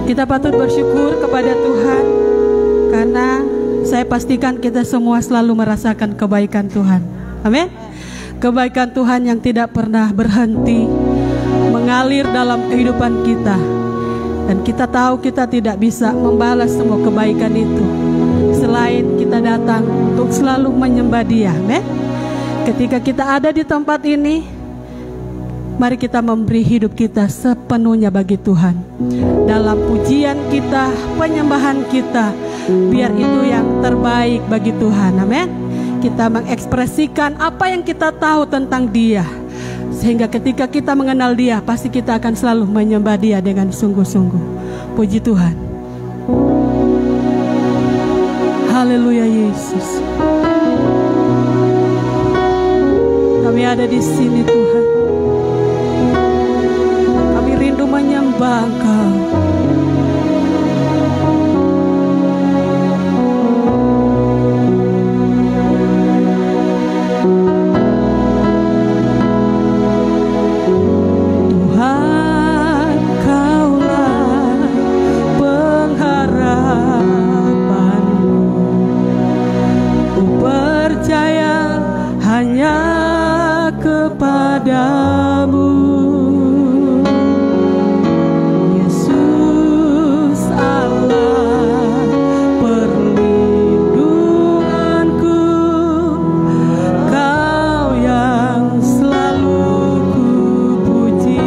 Kita patut bersyukur kepada Tuhan, karena saya pastikan kita semua selalu merasakan kebaikan Tuhan. Amin. Kebaikan Tuhan yang tidak pernah berhenti mengalir dalam kehidupan kita. Dan kita tahu kita tidak bisa membalas semua kebaikan itu selain kita datang untuk selalu menyembah Dia. Amin. Ketika kita ada di tempat ini, mari kita memberi hidup kita sepenuhnya bagi Tuhan. Dalam pujian kita, penyembahan kita, biar itu yang terbaik bagi Tuhan. Amin. Kita mengekspresikan apa yang kita tahu tentang Dia, sehingga ketika kita mengenal Dia, pasti kita akan selalu menyembah Dia dengan sungguh-sungguh. Puji Tuhan. Haleluya Yesus. Kami ada di sini Tuhan. Kami rindu menyembah Engkau. Tuhan, Kaulah pengharapanku. Ku percaya hanya kepadamu, Yesus Allah perlindunganku. Kau yang selalu ku puji.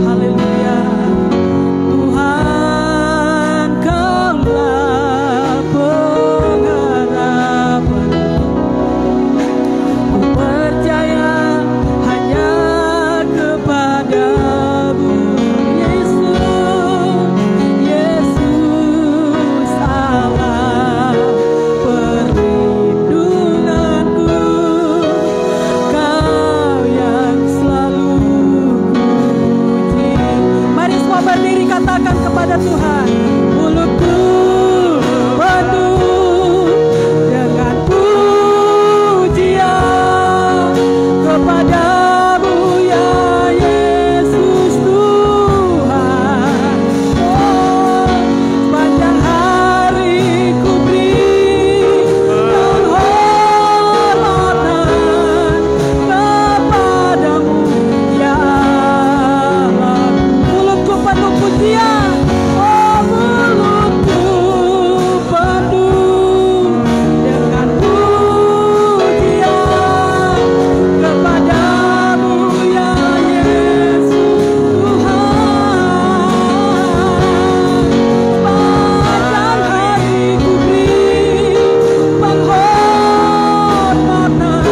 Haleluya. Tuhan, Kaulah pengharapanku. Ku percaya hanya kepadamu, Yesus, Yesus Allah perlindunganku. Kau yang selalu ku puji. Mari semua berdiri, katakan kepada Tuhan. Mulutku penuh dengan pujian kepadamu ya Yesus Tuhan. Oh, sepanjang hari ku beri penghormatan kepadamu ya Allah. Mulutku penuh pujian. Oh, mulutku penuh dengan pujian kepadamu ya Yesus Tuhan. Sepanjang hari ku beri penghormatan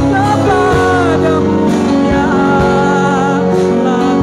kepadamu ya Allah.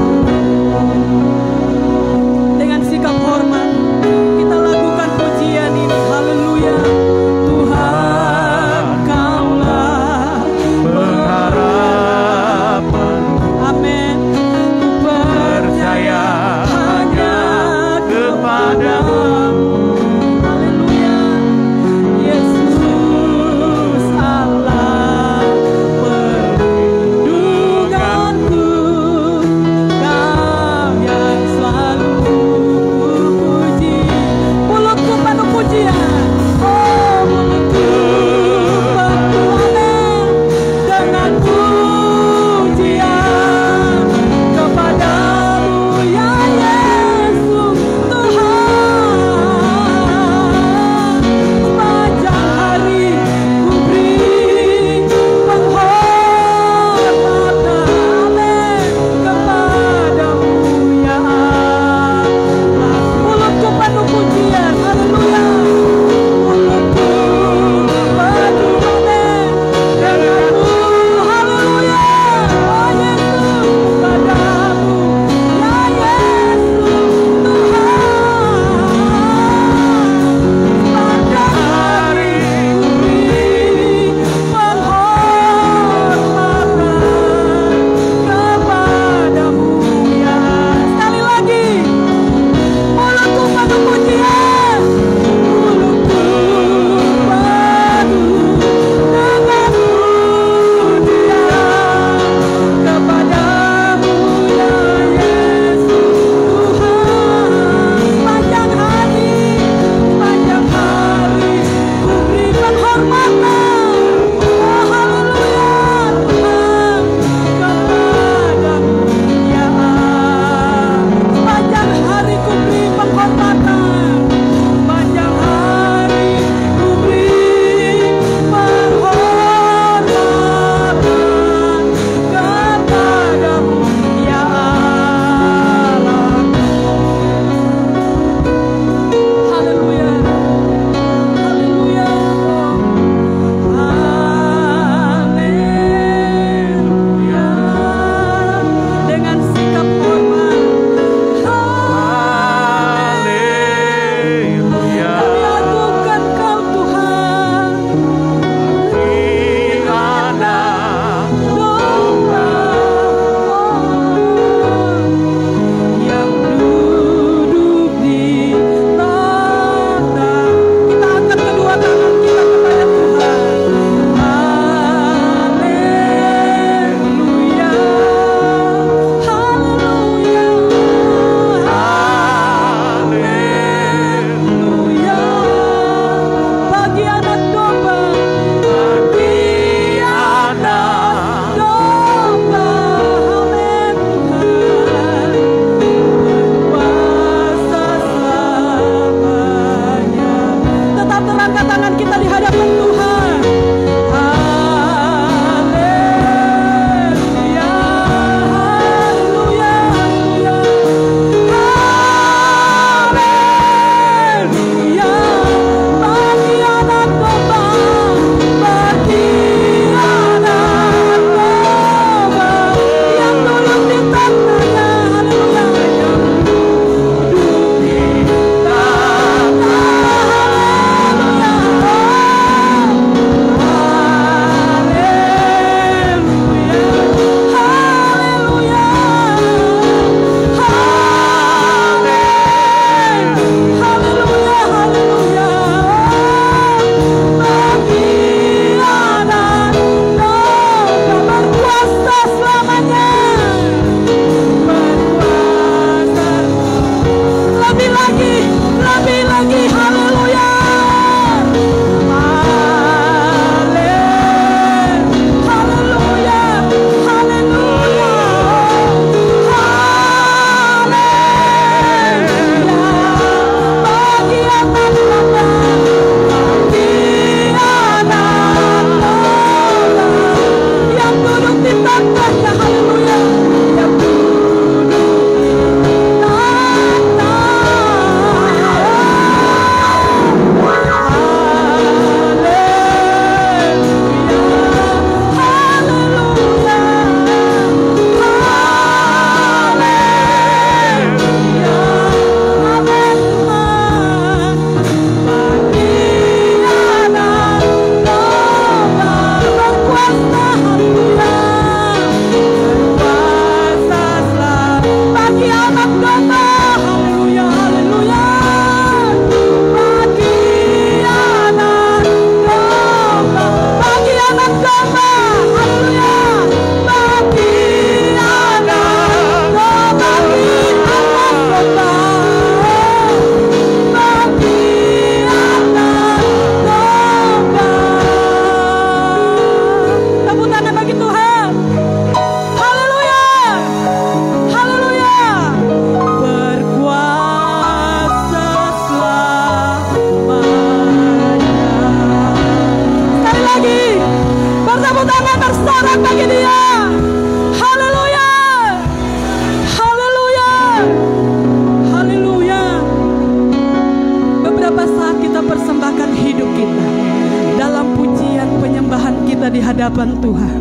di hadapan Tuhan.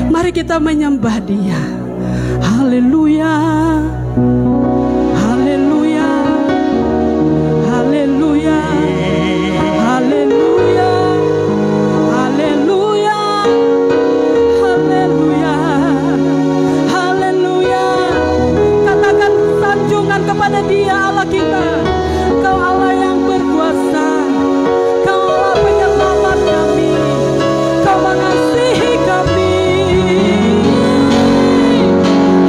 Mari kita menyembah Dia. Haleluya. Haleluya. Haleluya. Haleluya. Haleluya. Haleluya. Haleluya. Katakan sanjungan kepada Dia Allah kita. Kau Allah yang berkuasa. Kau Allah penyelamat kami. Kau mengasihi kami.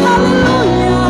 Haleluya.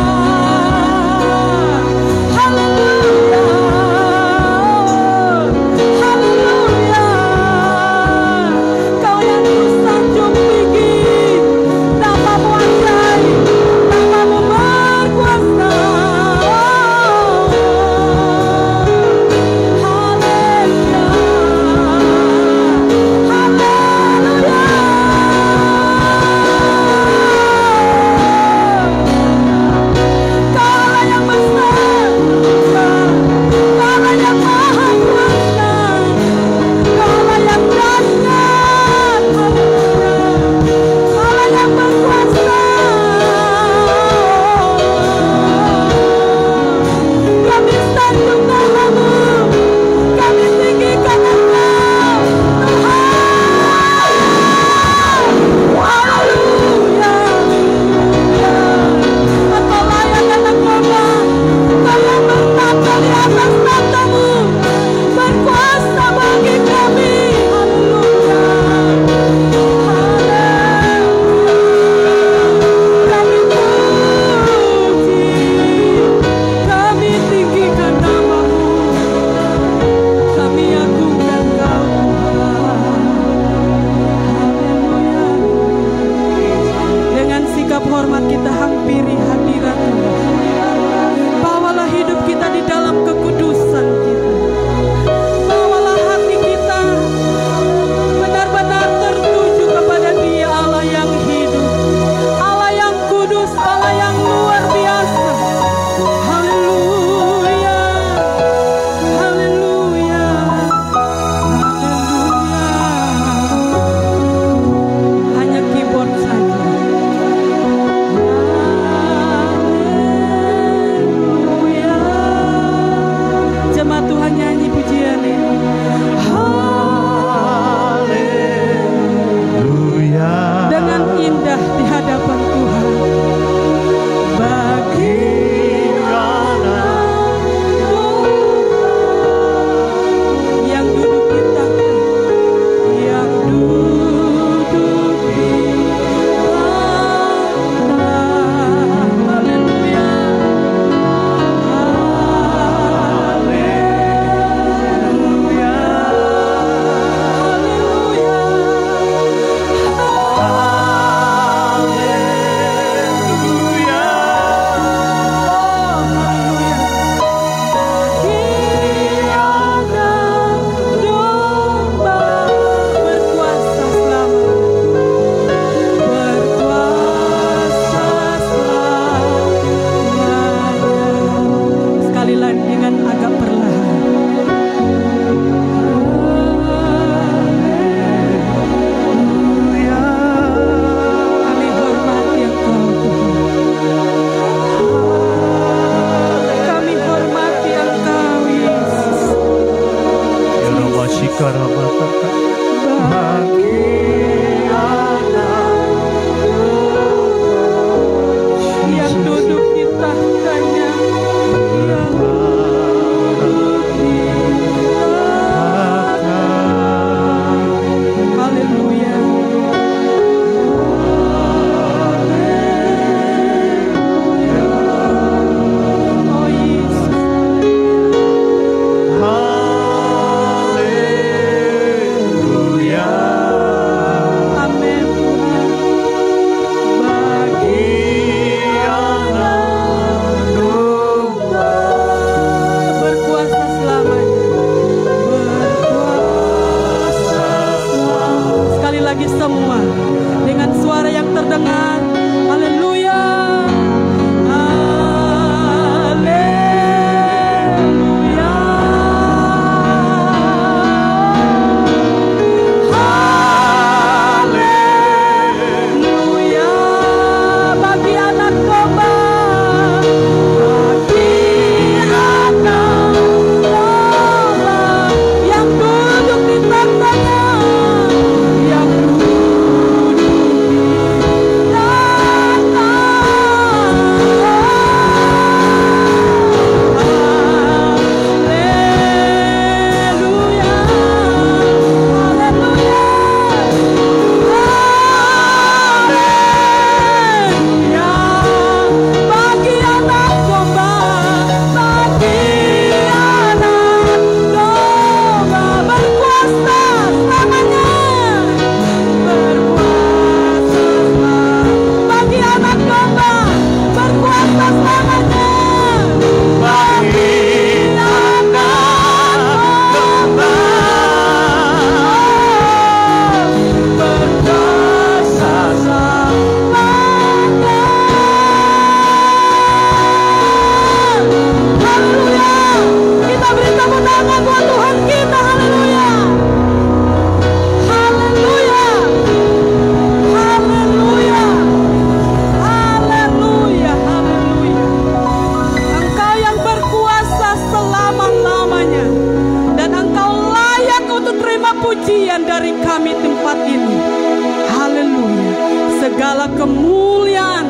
kami tempat ini. Haleluya. Segala kemuliaan,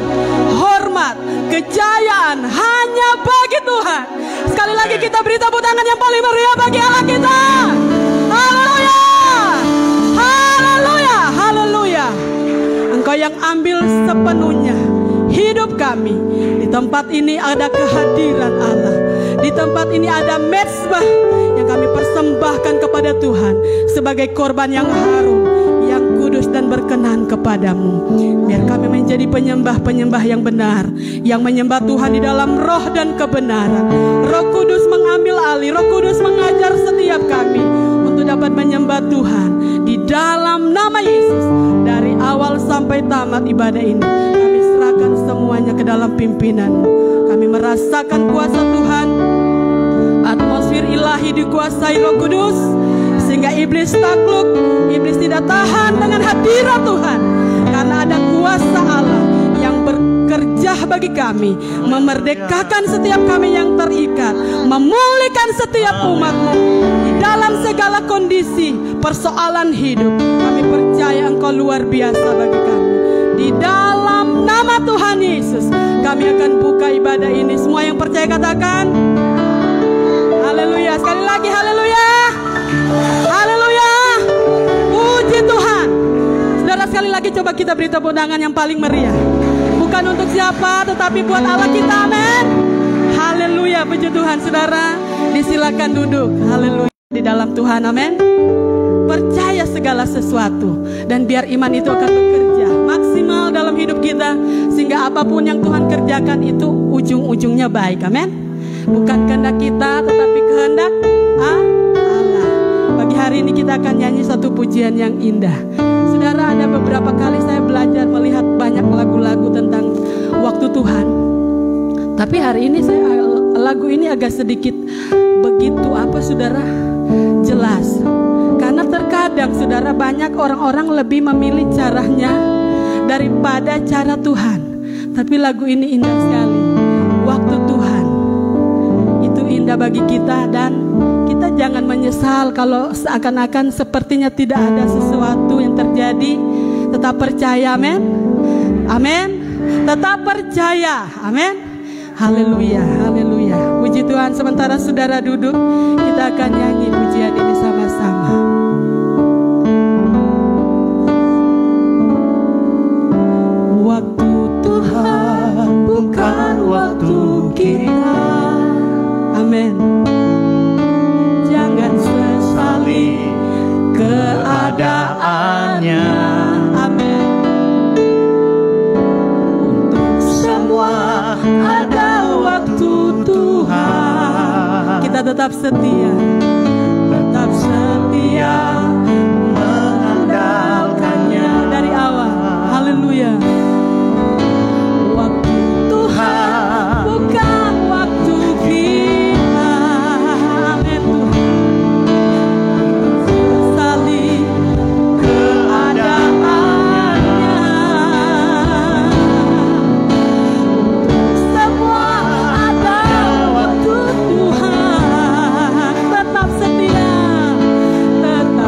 hormat, kejayaan hanya bagi Tuhan. Sekali lagi kita beri tepuk tangan yang paling meriah bagi Allah kita. Haleluya. Haleluya. Haleluya. Engkau yang ambil sepenuhnya hidup kami. Di tempat ini ada kehadiran Allah. Di tempat ini ada mezbah yang kami persembahkan kepada Tuhan sebagai korban yang harum, yang kudus dan berkenan kepadamu. Biar kami menjadi penyembah-penyembah yang benar, yang menyembah Tuhan di dalam roh dan kebenaran. Roh Kudus mengambil alih, Roh Kudus mengajar setiap kami untuk dapat menyembah Tuhan di dalam nama Yesus. Dari awal sampai tamat ibadah ini kami serahkan semuanya ke dalam pimpinan-Mu. Kami merasakan kuasa Tuhan, atmosfer ilahi dikuasai Roh Kudus, sehingga iblis takluk, iblis tidak tahan dengan hadirat Tuhan. Karena ada kuasa Allah yang bekerja bagi kami, memerdekakan setiap kami yang terikat, memulihkan setiap umat-Mu di dalam segala kondisi persoalan hidup. Kami percaya Engkau luar biasa bagi kami. Di dalam nama Tuhan Yesus kami akan buka ibadah ini. Semua yang percaya katakan haleluya. Sekali lagi haleluya. Haleluya. Puji Tuhan. Saudara, sekali lagi coba kita beri tepuk tangan yang paling meriah. Bukan untuk siapa, tetapi buat Allah kita. Amin. Haleluya. Puji Tuhan. Saudara, disilakan duduk. Haleluya. Di dalam Tuhan. Amin. Percaya segala sesuatu, dan biar iman itu akan bekerja maksimal dalam hidup kita, sehingga apapun yang Tuhan kerjakan itu ujung-ujungnya baik. Amin. Bukan kehendak kita, tetapi kehendak Allah. Pagi hari ini kita akan nyanyi satu pujian yang indah. Saudara, ada beberapa kali saya belajar melihat banyak lagu-lagu tentang waktu Tuhan, tapi hari ini lagu ini agak sedikit begitu saudara, jelas. Karena terkadang saudara, banyak orang-orang lebih memilih caranya daripada cara Tuhan. Tapi lagu ini indah sekali. Waktu Tuhan itu indah bagi kita, dan kita jangan menyesal kalau seakan-akan sepertinya tidak ada sesuatu yang terjadi. Tetap percaya, amin. Amin. Tetap percaya, amin. Haleluya, haleluya. Puji Tuhan. Sementara saudara duduk, kita akan nyanyi pujian ini sama-sama. Waktu Tuhan bukan waktu kita. Amin. Jangan sesali keadaannya. Amin. Untuk semua ada waktu Tuhan. Kita tetap setia. Tetap setia mengandalkannya dari awal. Haleluya. Waktu Tuhan bukan waktu kita. Amin. Sesali keadaannya. Untuk semua ada waktu Tuhan. Tetap setia. Tetap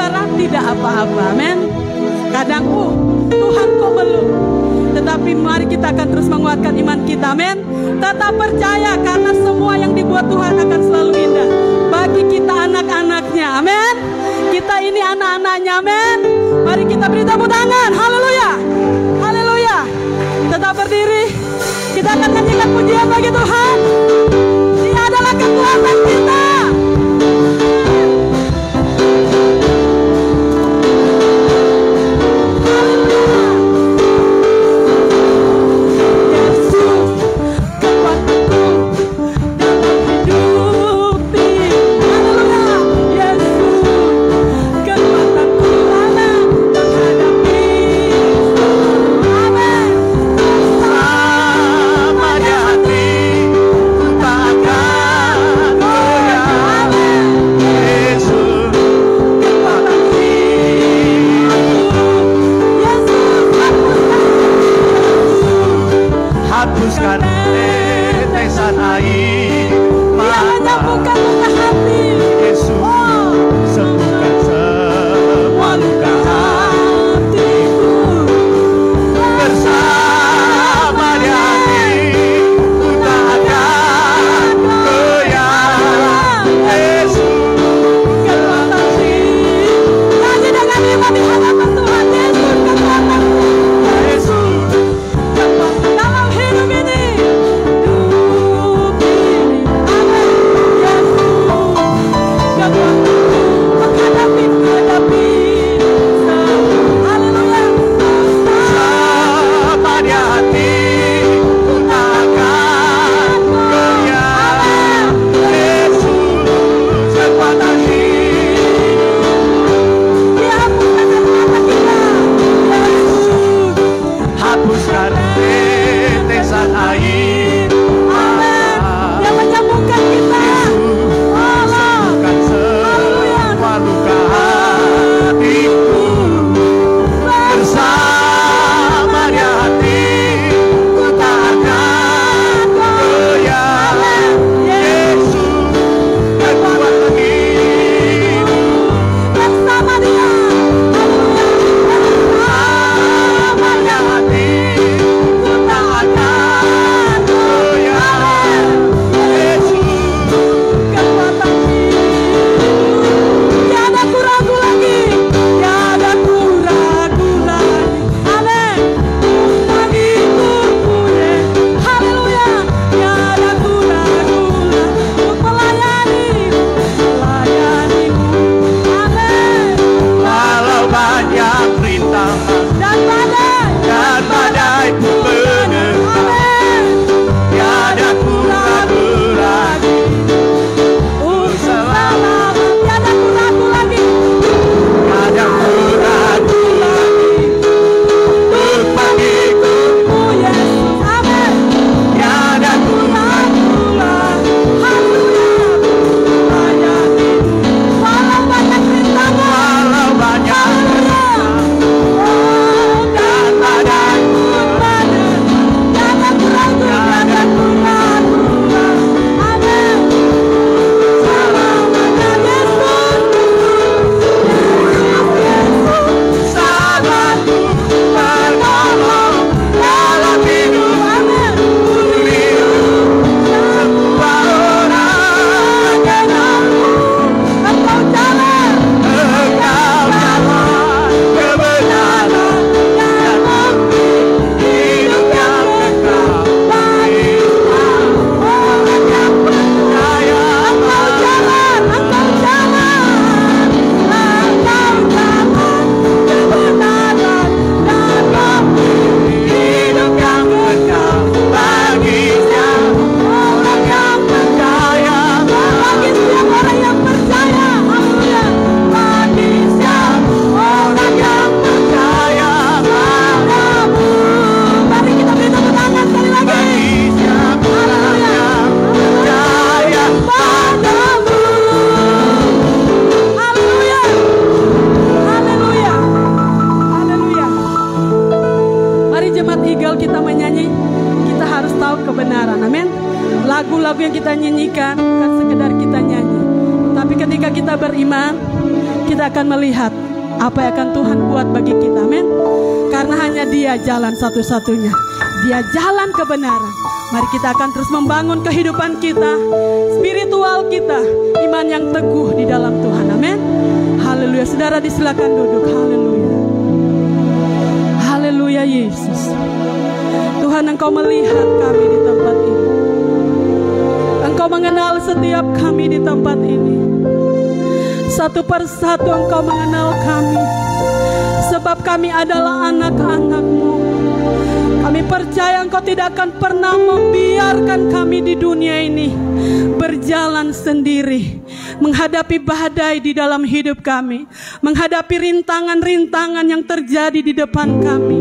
saudara, tidak apa-apa. Amin. Kadang Tuhan kok belum. Tetapi mari kita akan terus menguatkan iman kita. Amin. Tetap percaya karena semua yang dibuat Tuhan akan selalu indah bagi kita anak-anaknya. Amin. Kita ini anak-anaknya. Amin. Mari kita beri tepuk tangan. Haleluya. Haleluya. Tetap berdiri. Kita akan nyanyikan pujian bagi Tuhan. Dia adalah kekuatan kita. kita akan melihat apa yang akan Tuhan buat bagi kita. Amin. Karena hanya Dia jalan satu-satunya. Dia jalan kebenaran. Mari kita akan terus membangun kehidupan kita, spiritual kita, iman yang teguh di dalam Tuhan. Amin. Haleluya. Saudara disilakan duduk. Haleluya. Haleluya Yesus. Tuhan, Engkau melihat kami di tempat ini. Engkau mengenal setiap kami di tempat ini. Satu persatu Engkau mengenal kami. Sebab kami adalah anak-anak-Mu. Kami percaya Engkau tidak akan pernah membiarkan kami di dunia ini berjalan sendiri, menghadapi badai di dalam hidup kami, menghadapi rintangan-rintangan yang terjadi di depan kami,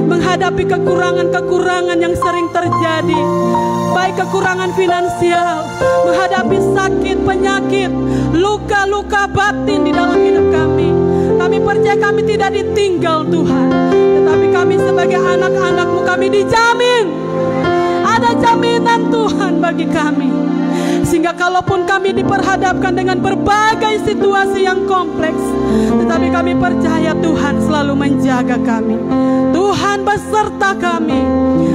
menghadapi kekurangan-kekurangan yang sering terjadi, baik kekurangan finansial, menghadapi sakit, penyakit, luka-luka batin di dalam hidup kami. Kami percaya kami tidak ditinggal Tuhan, tetapi kami sebagai anak-anak-Mu, kami dijamin. Ada jaminan Tuhan bagi kami. Sehingga kalaupun kami diperhadapkan dengan berbagai situasi yang kompleks, tetapi kami percaya Tuhan selalu menjaga kami. Tuhan beserta kami.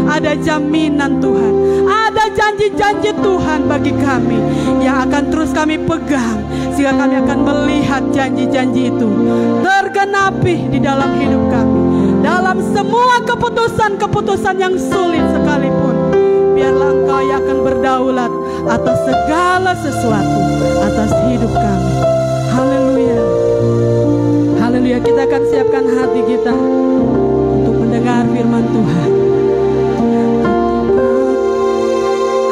Ada jaminan Tuhan, ada janji-janji Tuhan bagi kami yang akan terus kami pegang, sehingga kami akan melihat janji-janji itu tergenapi di dalam hidup kami. Dalam semua keputusan-keputusan yang sulit sekalipun, biarlah Engkau yang akan berdaulat atas segala sesuatu, atas hidup kami. Haleluya. Haleluya. Kita akan siapkan hati kita untuk mendengar firman Tuhan.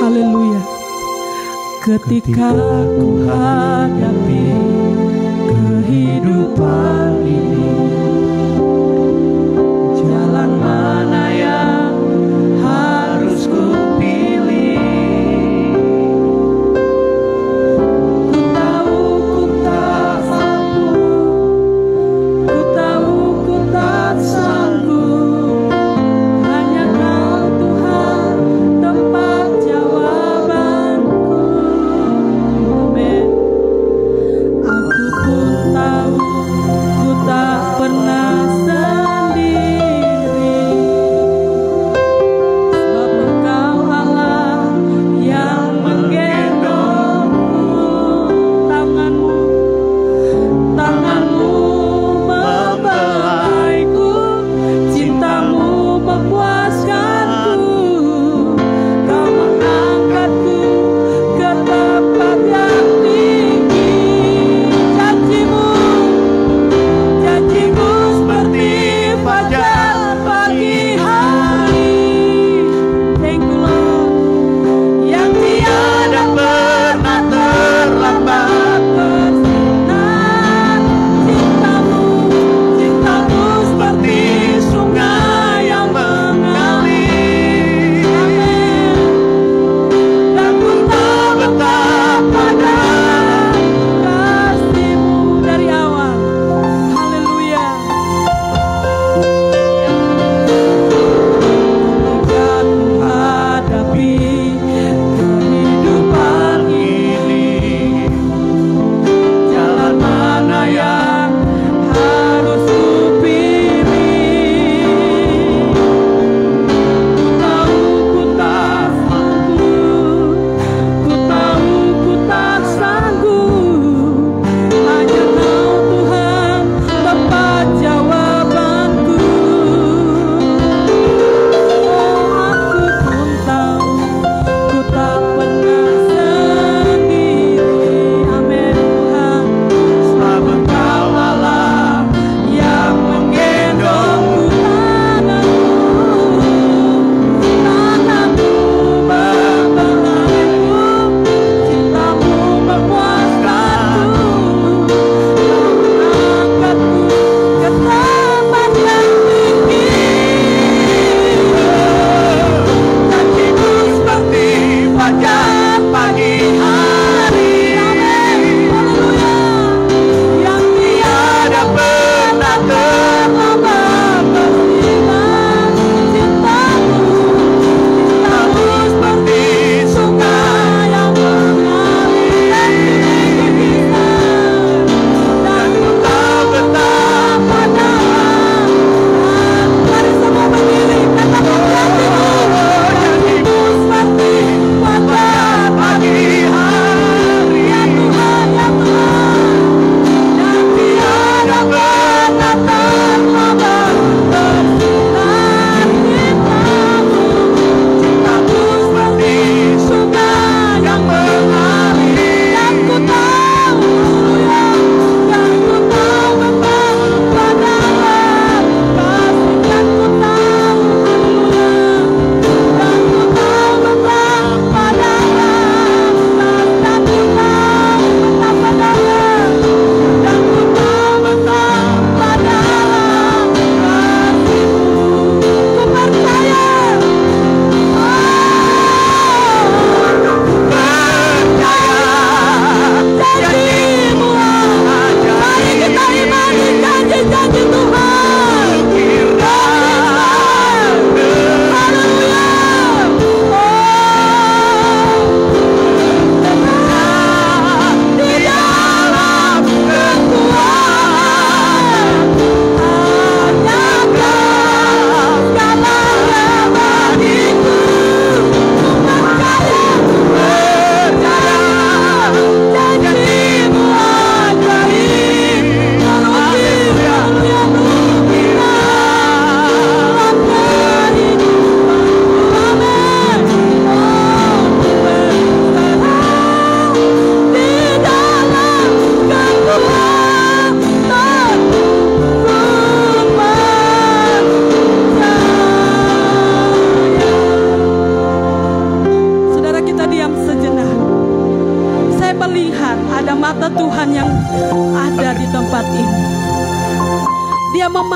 Haleluya. Ketika ku hadapi kehidupan ini, jalan mana yang harus ku pilih? Ku tahu ku tak mampu, ku tahu ku tak sanggup. Hanya Kau Tuhan tempat jawabanku. Amin.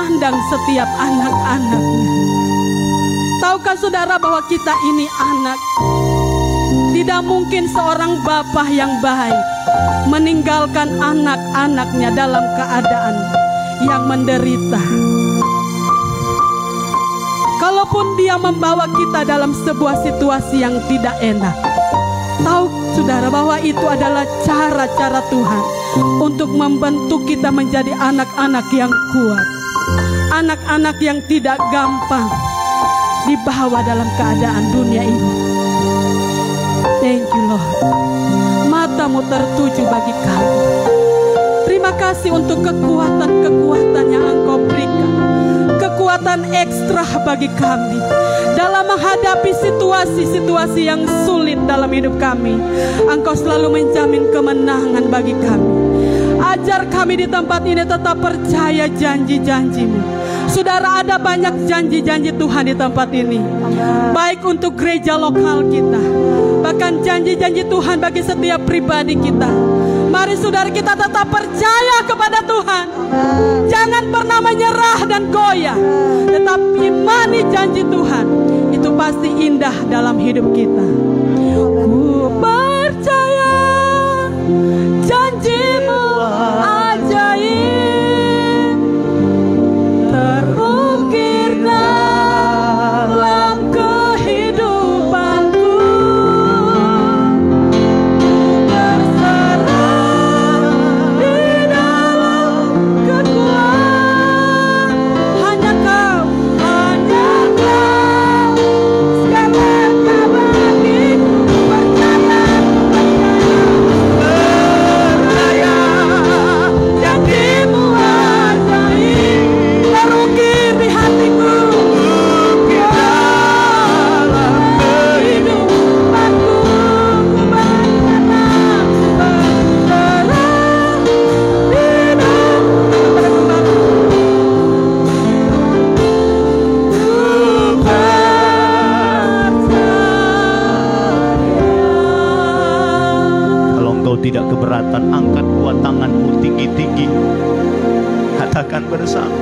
memandang setiap anak-anaknya. Tahukah saudara bahwa kita ini anak? Tidak mungkin seorang bapa yang baik meninggalkan anak-anaknya dalam keadaan yang menderita. Kalaupun dia membawa kita dalam sebuah situasi yang tidak enak, tahu saudara bahwa itu adalah cara-cara Tuhan untuk membentuk kita menjadi anak-anak yang kuat, anak-anak yang tidak gampang dibawa dalam keadaan dunia ini. Thank you Lord. Matamu tertuju bagi kami. Terima kasih untuk kekuatan-kekuatan yang Engkau berikan, kekuatan ekstra bagi kami dalam menghadapi situasi-situasi yang sulit dalam hidup kami. Engkau selalu menjamin kemenangan bagi kami. Ajar kami di tempat ini tetap percaya janji-janji-Mu. Saudara, ada banyak janji-janji Tuhan di tempat ini, baik untuk gereja lokal kita, bahkan janji-janji Tuhan bagi setiap pribadi kita. Mari saudara, kita tetap percaya kepada Tuhan. Jangan pernah menyerah dan goyah, tetap imani janji Tuhan. Itu pasti indah dalam hidup kita. Ku percaya janji-Mu ajaib, terukir dalam kehidupanku. Berserah di dalam kekuatan hanya Kau, segalanya bagiku. Percaya, percaya janji-Mu ajaib, terukir di hatiku. Dalam kehidupanku ku berkenan, berserah di dalam Kalau engkau tidak keberatan, angkat dua tanganmu tinggi-tinggi. Katakan bersama,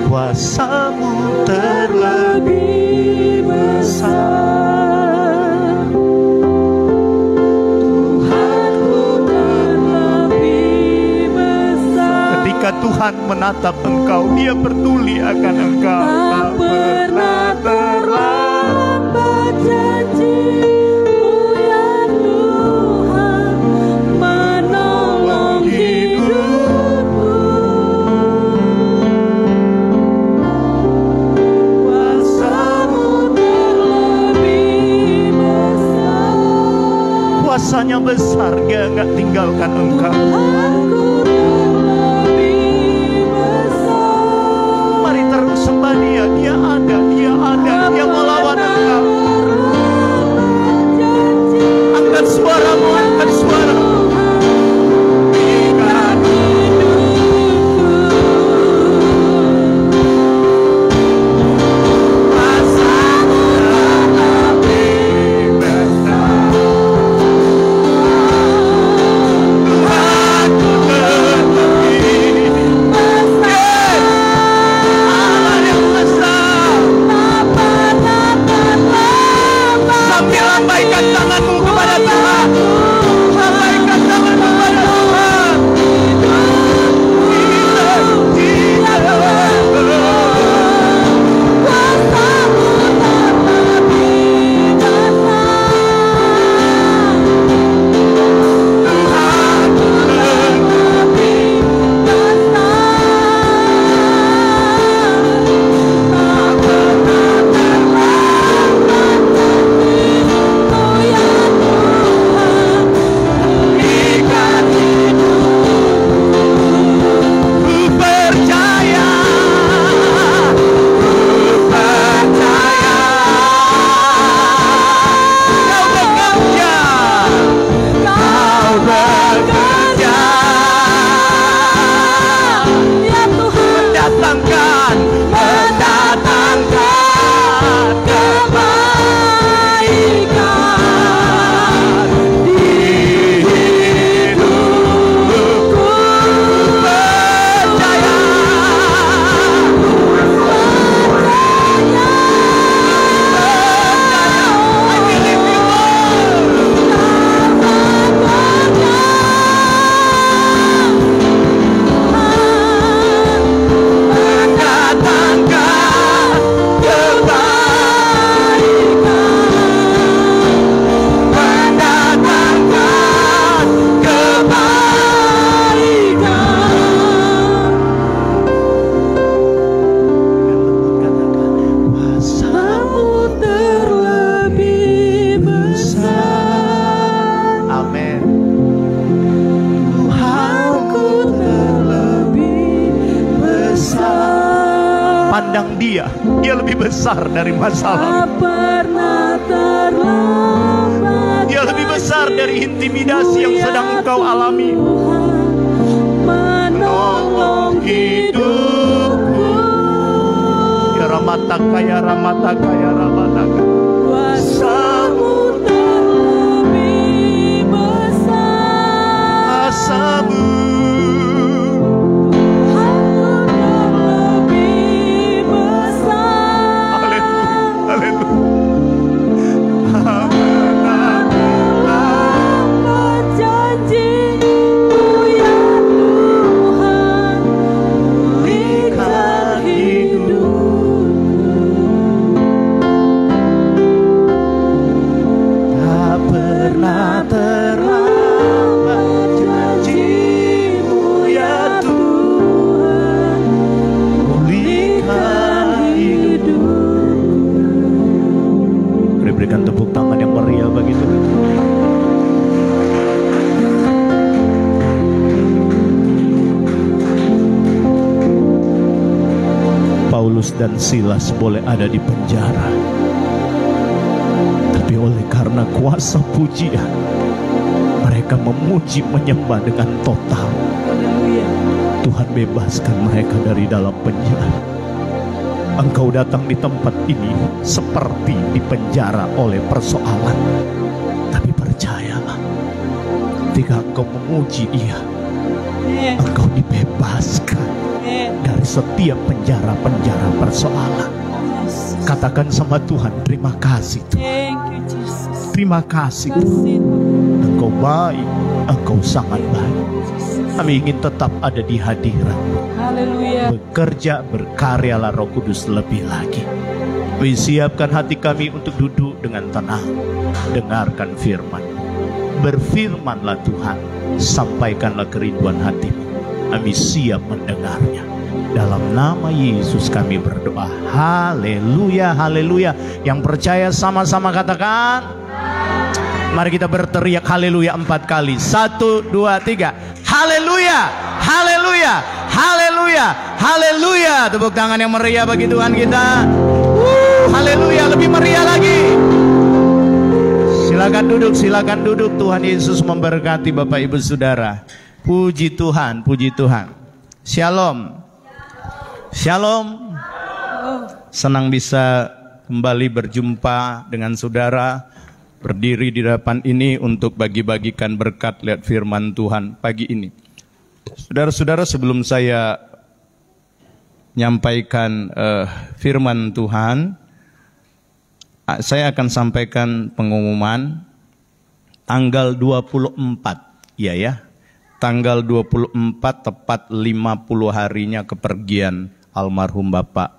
kuasa-Mu terlebih besar, Tuhanku terlebih besar. Ketika Tuhan menatap engkau, Dia peduli akan engkau. Tak pernah terlambat janji-Mu ya Tuhan, menolong hidupku. Kuasa-Mu terlebih besar, Kuasanya besar, Dia nggak tinggalkan engkau. Tuhanku terlebih besar. Mari terus sembah Dia. Dia ada, Dia ada, Dia melawan engkau. Angkat suaramu, angkat suaramu. Kuasa-Mu terlebih besar, pandang dia lebih besar dari masalah. Dia lebih besar dari intimidasi yang sedang engkau alami. Menolong hidupku. Ya ramataka, ya ramataka, ya ramataka. Kuasamu terlebih besar. Kuasamu terlebih besar. Haleluya, haleluya. Berikan tepuk tangan yang meriah bagi Tuhan. Paulus dan Silas boleh ada di penjara, tapi oleh karena kuasa pujian, mereka memuji menyembah dengan total. Tuhan bebaskan mereka dari dalam penjara. Engkau datang di tempat ini seperti di penjara oleh persoalan, tapi percayalah, ketika engkau memuji Dia, engkau dibebaskan dari setiap penjara-penjara persoalan. Katakan sama Tuhan, terima kasih Tuhan. Terima kasih Tuhan. Engkau baik, Engkau sangat baik. Kami ingin tetap ada di hadirat. Haleluya. Bekerja, berkaryalah Roh Kudus lebih lagi. Kami siapkan hati kami untuk duduk dengan tenang, dengarkan firman. Berfirmanlah Tuhan, sampaikanlah kerinduan hatimu. Kami siap mendengarnya. Dalam nama Yesus kami berdoa. Haleluya, haleluya. Yang percaya sama-sama katakan. Mari kita berteriak haleluya 4 kali. 1, 2, 3. Haleluya, haleluya, haleluya, haleluya. Tepuk tangan yang meriah bagi Tuhan kita. Haleluya, lebih meriah lagi. Silakan duduk, silakan duduk. Tuhan Yesus memberkati Bapak Ibu Saudara. Puji Tuhan, puji Tuhan. Shalom. Shalom. Senang bisa kembali berjumpa dengan saudara, berdiri di depan ini untuk bagi-bagikan berkat lihat firman Tuhan pagi ini. Saudara-saudara, sebelum saya menyampaikan firman Tuhan, saya akan sampaikan pengumuman tanggal 24, ya. Tanggal 24 tepat 50 harinya kepergian almarhum Bapak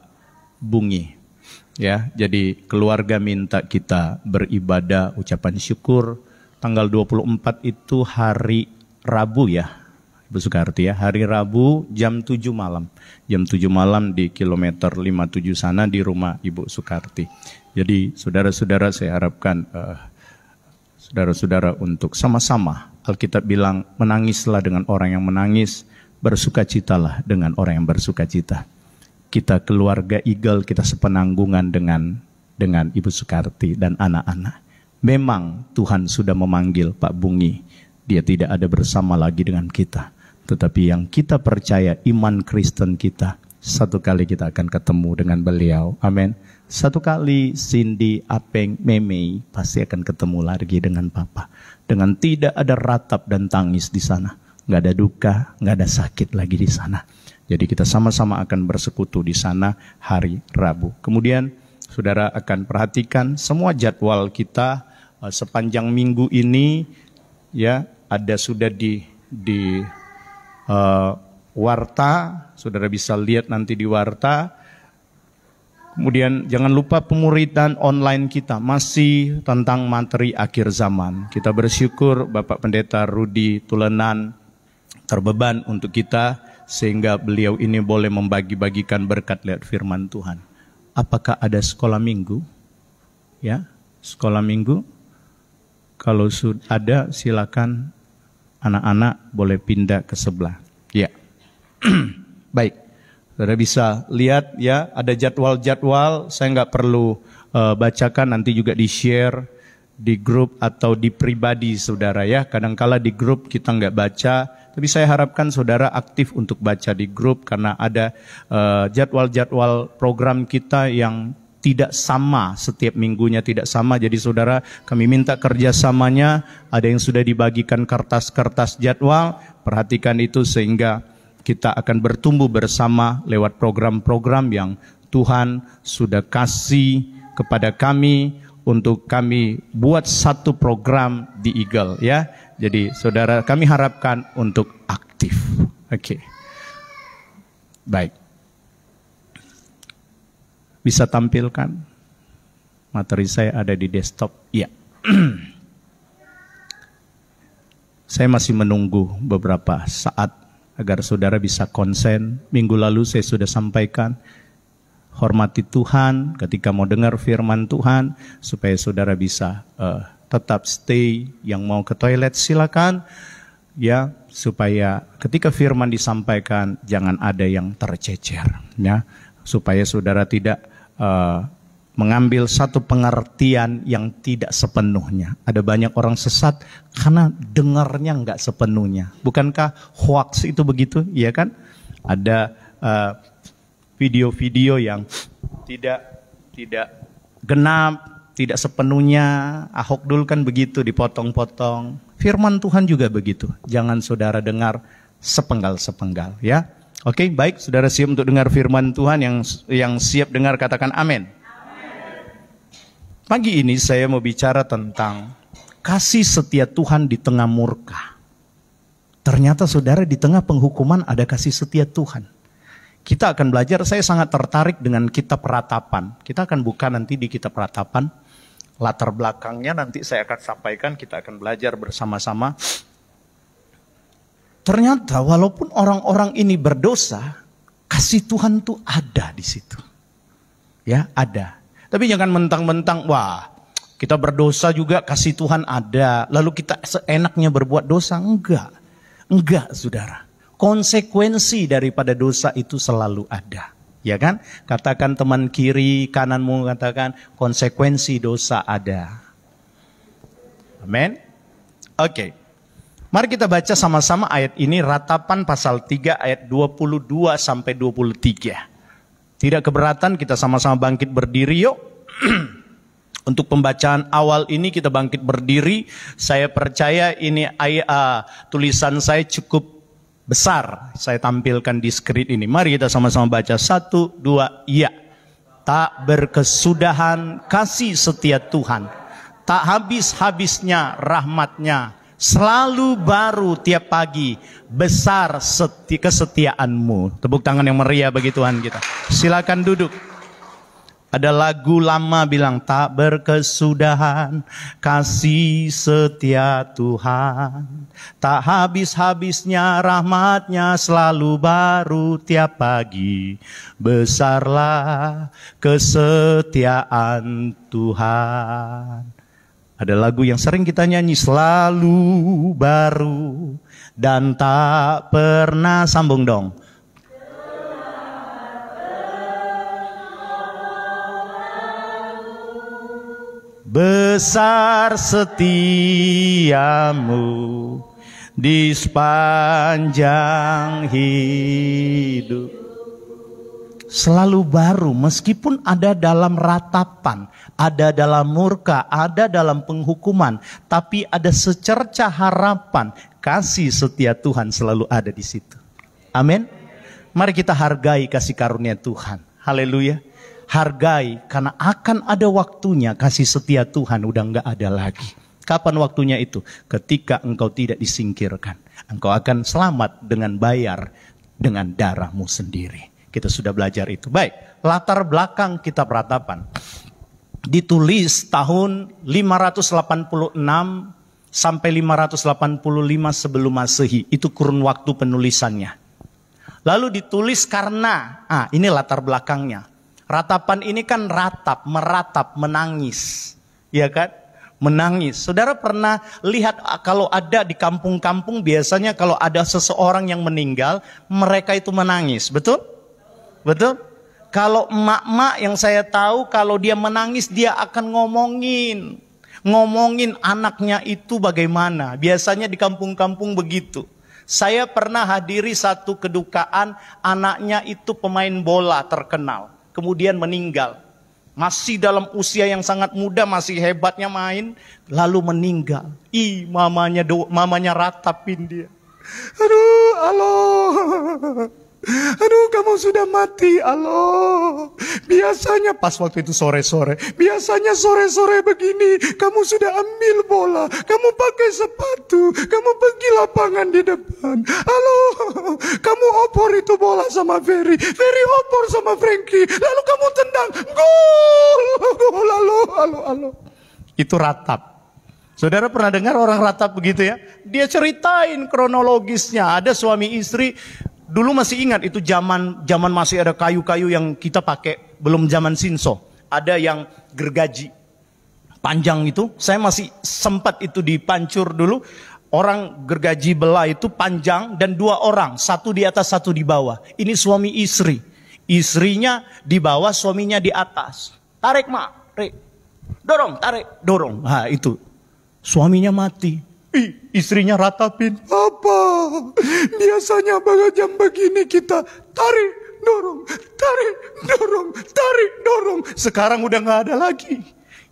Bungi. Ya, jadi keluarga minta kita beribadah ucapan syukur. Tanggal 24 itu hari Rabu ya, Ibu Sukarti ya, hari Rabu jam 7 malam. Jam 7 malam di kilometer 57 sana di rumah Ibu Sukarti. Jadi saudara-saudara, saya harapkan saudara-saudara untuk sama-sama. Alkitab bilang, menangislah dengan orang yang menangis, bersukacitalah dengan orang yang bersukacita. Kita keluarga Eagle, kita sepenanggungan dengan Ibu Sukarti dan anak-anak. Memang Tuhan sudah memanggil Pak Bungi. Dia tidak ada bersama lagi dengan kita. Tetapi yang kita percaya, iman Kristen kita, satu kali kita akan ketemu dengan beliau. Amin. Satu kali Cindy, Apeng, Meme pasti akan ketemu lagi dengan Papa. Dengan tidak ada ratap dan tangis di sana. Nggak ada duka, nggak ada sakit lagi di sana. Jadi kita sama-sama akan bersekutu di sana hari Rabu. Kemudian saudara akan perhatikan semua jadwal kita sepanjang minggu ini, ya, ada sudah di warta. Saudara bisa lihat nanti di warta. Kemudian jangan lupa pemuridan online kita masih tentang materi akhir zaman. Kita bersyukur Bapak Pendeta Rudi Tulenan terbeban untuk kita sehingga beliau ini boleh membagi-bagikan berkat lihat firman Tuhan. Apakah ada sekolah minggu? Ya, sekolah minggu. Kalau sudah ada, silakan anak-anak boleh pindah ke sebelah. Ya, baik. Saudara bisa lihat ya, ada jadwal-jadwal, saya nggak perlu bacakan, nanti juga di-share di grup atau di pribadi saudara ya. Kadangkala di grup kita nggak baca, tapi saya harapkan saudara aktif untuk baca di grup, karena ada jadwal-jadwal program kita yang tidak sama, setiap minggunya tidak sama. Jadi saudara, kami minta kerjasamanya. Ada yang sudah dibagikan kertas-kertas jadwal, perhatikan itu sehingga kita akan bertumbuh bersama lewat program-program yang Tuhan sudah kasih kepada kami untuk kami buat satu program di Eagle ya. Jadi saudara, kami harapkan untuk aktif. Oke. Baik. Bisa tampilkan materi saya ada di desktop. Iya. Saya masih menunggu beberapa saat agar saudara bisa konsen. Minggu lalu saya sudah sampaikan, hormati Tuhan ketika mau dengar firman Tuhan, supaya saudara bisa tetap stay. Yang mau ke toilet silakan, ya, supaya ketika firman disampaikan jangan ada yang tercecer, ya, supaya saudara tidak mengambil satu pengertian yang tidak sepenuhnya. Ada banyak orang sesat karena dengarnya nggak sepenuhnya. Bukankah hoax itu begitu? Iya kan? Ada video-video yang tidak genap, tidak sepenuhnya. Ahok dulu kan begitu, dipotong-potong. Firman Tuhan juga begitu. Jangan saudara dengar sepenggal-sepenggal, ya. Oke, baik, saudara siap untuk dengar firman Tuhan. Yang siap dengar katakan amin. Pagi ini saya mau bicara tentang kasih setia Tuhan di tengah murka. Ternyata saudara, di tengah penghukuman ada kasih setia Tuhan. Kita akan belajar, saya sangat tertarik dengan kitab Ratapan. Kita akan buka nanti di kitab Ratapan. Latar belakangnya nanti saya akan sampaikan, kita akan belajar bersama-sama. Ternyata walaupun orang-orang ini berdosa, kasih Tuhan tuh ada di situ. Ya, ada. Tapi jangan mentang-mentang, wah, kita berdosa juga kasih Tuhan ada, lalu kita seenaknya berbuat dosa. Enggak, saudara. Konsekuensi daripada dosa itu selalu ada. Ya kan? Katakan teman kiri, kananmu, katakan konsekuensi dosa ada. Amin. Oke. Mari kita baca sama-sama ayat ini, Ratapan pasal 3 ayat 22 sampai 23. Tidak keberatan, kita sama-sama bangkit berdiri yuk. Untuk pembacaan awal ini kita bangkit berdiri. Saya percaya ini tulisan saya cukup besar. Saya tampilkan di screen ini. Mari kita sama-sama baca. 1, 2, iya. Tak berkesudahan kasih setia Tuhan. Tak habis-habisnya rahmatnya. Selalu baru tiap pagi, besar kesetiaanmu. Tepuk tangan yang meriah bagi Tuhan kita. Silakan duduk. Ada lagu lama bilang, tak berkesudahan kasih setia Tuhan. Tak habis-habisnya rahmatnya, selalu baru tiap pagi. Besarlah kesetiaan Tuhan. Ada lagu yang sering kita nyanyi, selalu baru dan tak pernah, sambung dong. Besar setiamu di sepanjang hidup. Selalu baru, meskipun ada dalam ratapan, ada dalam murka, ada dalam penghukuman, tapi ada secerca harapan, kasih setia Tuhan selalu ada di situ. Amin. Mari kita hargai kasih karunia Tuhan. Haleluya. Hargai, karena akan ada waktunya kasih setia Tuhan udah enggak ada lagi. Kapan waktunya itu? Ketika engkau tidak disingkirkan. Engkau akan selamat dengan bayar dengan darahmu sendiri. Kita sudah belajar itu. Baik, latar belakang kitab Ratapan. Ditulis tahun 586 sampai 585 sebelum Masehi. Itu kurun waktu penulisannya. Lalu ditulis karena, ini latar belakangnya. Ratapan ini kan meratap, menangis. Ya kan? Menangis. Saudara pernah lihat kalau ada di kampung-kampung biasanya kalau ada seseorang yang meninggal, mereka itu menangis. Betul? Betul? Kalau emak-emak yang saya tahu, kalau dia menangis dia akan ngomongin anaknya itu bagaimana. Biasanya di kampung-kampung begitu. Saya pernah hadiri satu kedukaan, anaknya itu pemain bola terkenal, kemudian meninggal. Masih dalam usia yang sangat muda, masih hebatnya main, lalu meninggal. Mamanya ratapin dia. Aduh, Allah. Aduh, kamu sudah mati, Allah. Biasanya pas waktu itu sore-sore, biasanya sore-sore begini, kamu sudah ambil bola, kamu pakai sepatu, kamu pergi lapangan di depan. Halo, kamu opor itu bola sama Ferry opor sama Frankie, lalu kamu tendang, gol, halo. Itu ratap. Saudara pernah dengar orang ratap begitu ya? Dia ceritain kronologisnya. Ada suami istri. Dulu masih ingat itu zaman masih ada kayu-kayu yang kita pakai, belum zaman sinso. Ada yang gergaji panjang itu, saya masih sempat itu dipancur dulu. Orang gergaji belah itu panjang dan 2 orang, satu di atas satu di bawah. Ini suami istri. Istrinya di bawah, suaminya di atas. Tarik mak, tarik. Dorong, tarik, dorong. Nah itu, suaminya mati. Istrinya ratapin, apa? Biasanya pada jam begini kita tarik, dorong, tarik, dorong, tarik, dorong. Sekarang udah gak ada lagi.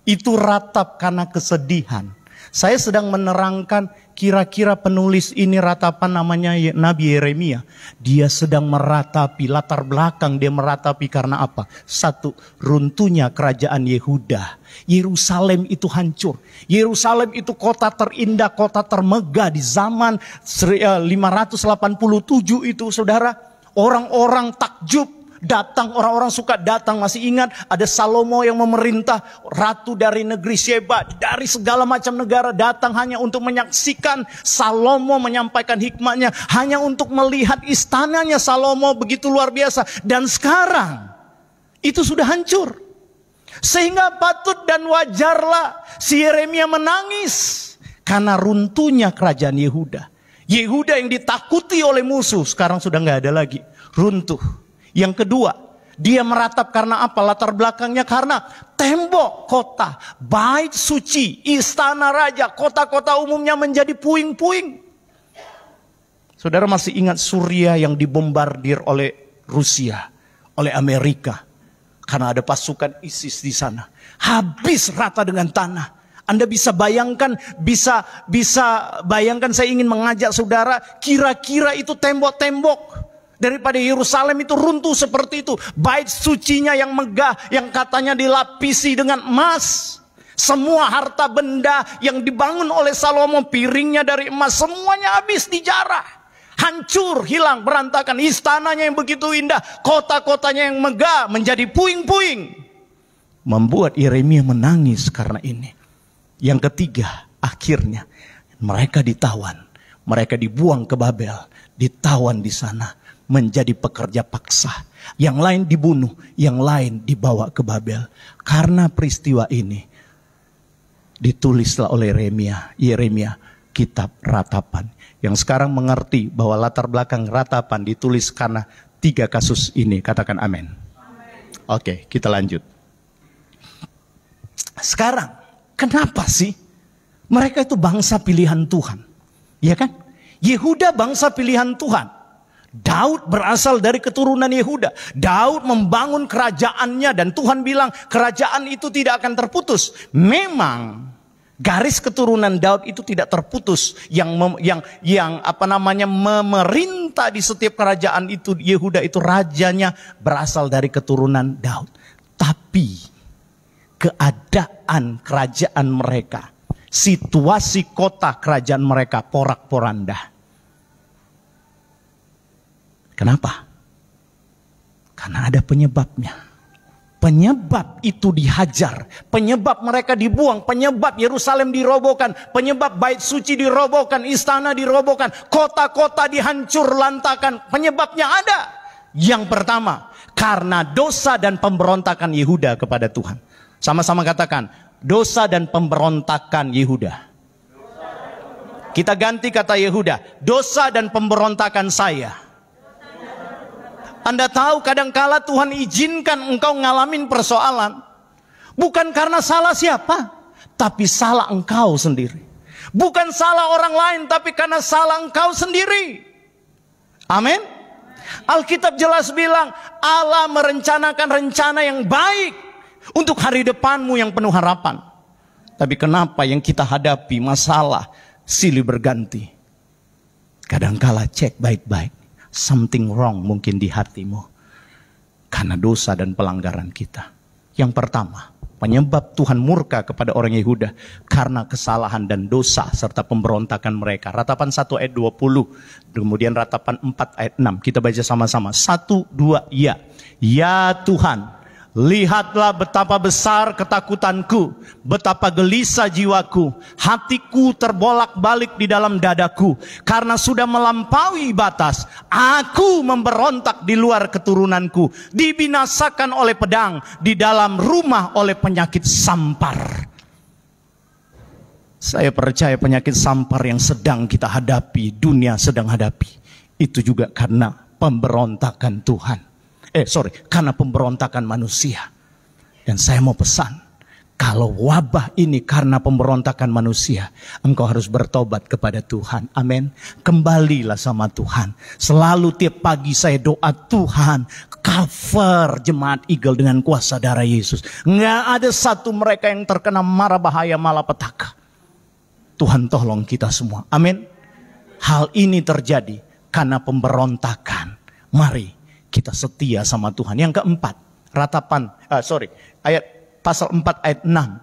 Itu ratap karena kesedihan. Saya sedang menerangkan kira-kira penulis ini ratapan namanya Nabi Yeremia. Dia sedang meratapi, latar belakang dia meratapi karena apa? 1, runtuhnya kerajaan Yehuda. Yerusalem itu hancur. Yerusalem itu kota terindah, kota termegah di zaman 587 itu, saudara. Orang-orang takjub. Datang, orang-orang suka datang. Masih ingat ada Salomo yang memerintah, ratu dari negeri Sheba, dari segala macam negara datang hanya untuk menyaksikan Salomo menyampaikan hikmahnya, hanya untuk melihat istananya Salomo begitu luar biasa. Dan sekarang itu sudah hancur. Sehingga patut dan wajarlah si Yeremia menangis karena runtuhnya kerajaan Yehuda. Yehuda yang ditakuti oleh musuh sekarang sudah nggak ada lagi, runtuh. Yang kedua, dia meratap karena apa? Latar belakangnya karena tembok kota, bait suci, istana raja, kota-kota umumnya menjadi puing-puing. Saudara masih ingat Suriah yang dibombardir oleh Rusia, oleh Amerika. Karena ada pasukan ISIS di sana. Habis rata dengan tanah. Anda bisa bayangkan, bisa bayangkan, saya ingin mengajak saudara, kira-kira itu tembok-tembok daripada Yerusalem itu runtuh seperti itu. Bait sucinya yang megah, yang katanya dilapisi dengan emas. Semua harta benda yang dibangun oleh Salomo, piringnya dari emas, semuanya habis dijarah. Hancur, hilang, berantakan. Istananya yang begitu indah, kota-kotanya yang megah menjadi puing-puing. Membuat Yeremia menangis karena ini. Yang ketiga, akhirnya mereka ditawan. Mereka dibuang ke Babel, ditawan di sana. Menjadi pekerja paksa. Yang lain dibunuh, yang lain dibawa ke Babel. Karena peristiwa ini ditulislah oleh Yeremia kitab ratapan. Yang sekarang mengerti bahwa latar belakang ratapan ditulis karena 3 kasus ini. Katakan amin. Oke, kita lanjut. Sekarang, kenapa sih mereka itu bangsa pilihan Tuhan? Ya kan? Yehuda bangsa pilihan Tuhan. Daud berasal dari keturunan Yehuda. Daud membangun kerajaannya dan Tuhan bilang kerajaan itu tidak akan terputus. Memang garis keturunan Daud itu tidak terputus. Yang memerintah di setiap kerajaan itu Yehuda itu rajanya berasal dari keturunan Daud. Tapi keadaan kerajaan mereka, situasi kota kerajaan mereka porak-poranda. Kenapa? Karena ada penyebabnya. Penyebab itu dihajar, penyebab mereka dibuang, penyebab Yerusalem dirobohkan, penyebab bait suci dirobohkan, istana dirobohkan, kota-kota dihancur lantakan. Penyebabnya ada. Yang pertama, karena dosa dan pemberontakan Yehuda kepada Tuhan. Sama-sama katakan, dosa dan pemberontakan Yehuda. Kita ganti kata Yehuda, dosa dan pemberontakan saya. Anda tahu kadangkala Tuhan izinkan engkau ngalamin persoalan. Bukan karena salah siapa, tapi salah engkau sendiri. Bukan salah orang lain, tapi karena salah engkau sendiri. Amin. Alkitab jelas bilang, Allah merencanakan rencana yang baik untuk hari depanmu yang penuh harapan. Tapi kenapa yang kita hadapi masalah silih berganti? Kadangkala cek baik-baik, something wrong mungkin di hatimu karena dosa dan pelanggaran kita. Yang pertama, penyebab Tuhan murka kepada orang Yehuda karena kesalahan dan dosa serta pemberontakan mereka. Ratapan 1 ayat 20, kemudian ratapan 4 ayat 6. Kita baca sama-sama. 1, 2, ya. Ya Tuhan, lihatlah betapa besar ketakutanku, betapa gelisah jiwaku. Hatiku terbolak-balik di dalam dadaku, karena sudah melampaui batas. Aku memberontak di luar keturunanku, dibinasakan oleh pedang, di dalam rumah oleh penyakit sampar. Saya percaya penyakit sampar yang sedang kita hadapi, dunia sedang hadapi, itu juga karena pemberontakan Tuhan. Karena pemberontakan manusia. Dan saya mau pesan, kalau wabah ini karena pemberontakan manusia, engkau harus bertobat kepada Tuhan. Amin. Kembalilah sama Tuhan. Selalu tiap pagi saya doa, Tuhan cover jemaat Eagle dengan kuasa darah Yesus. Nggak ada satu mereka yang terkena mara bahaya malapetaka. Tuhan tolong kita semua. Amin. Hal ini terjadi karena pemberontakan. Mari kita setia sama Tuhan. Yang keempat, ayat pasal 4 ayat 6.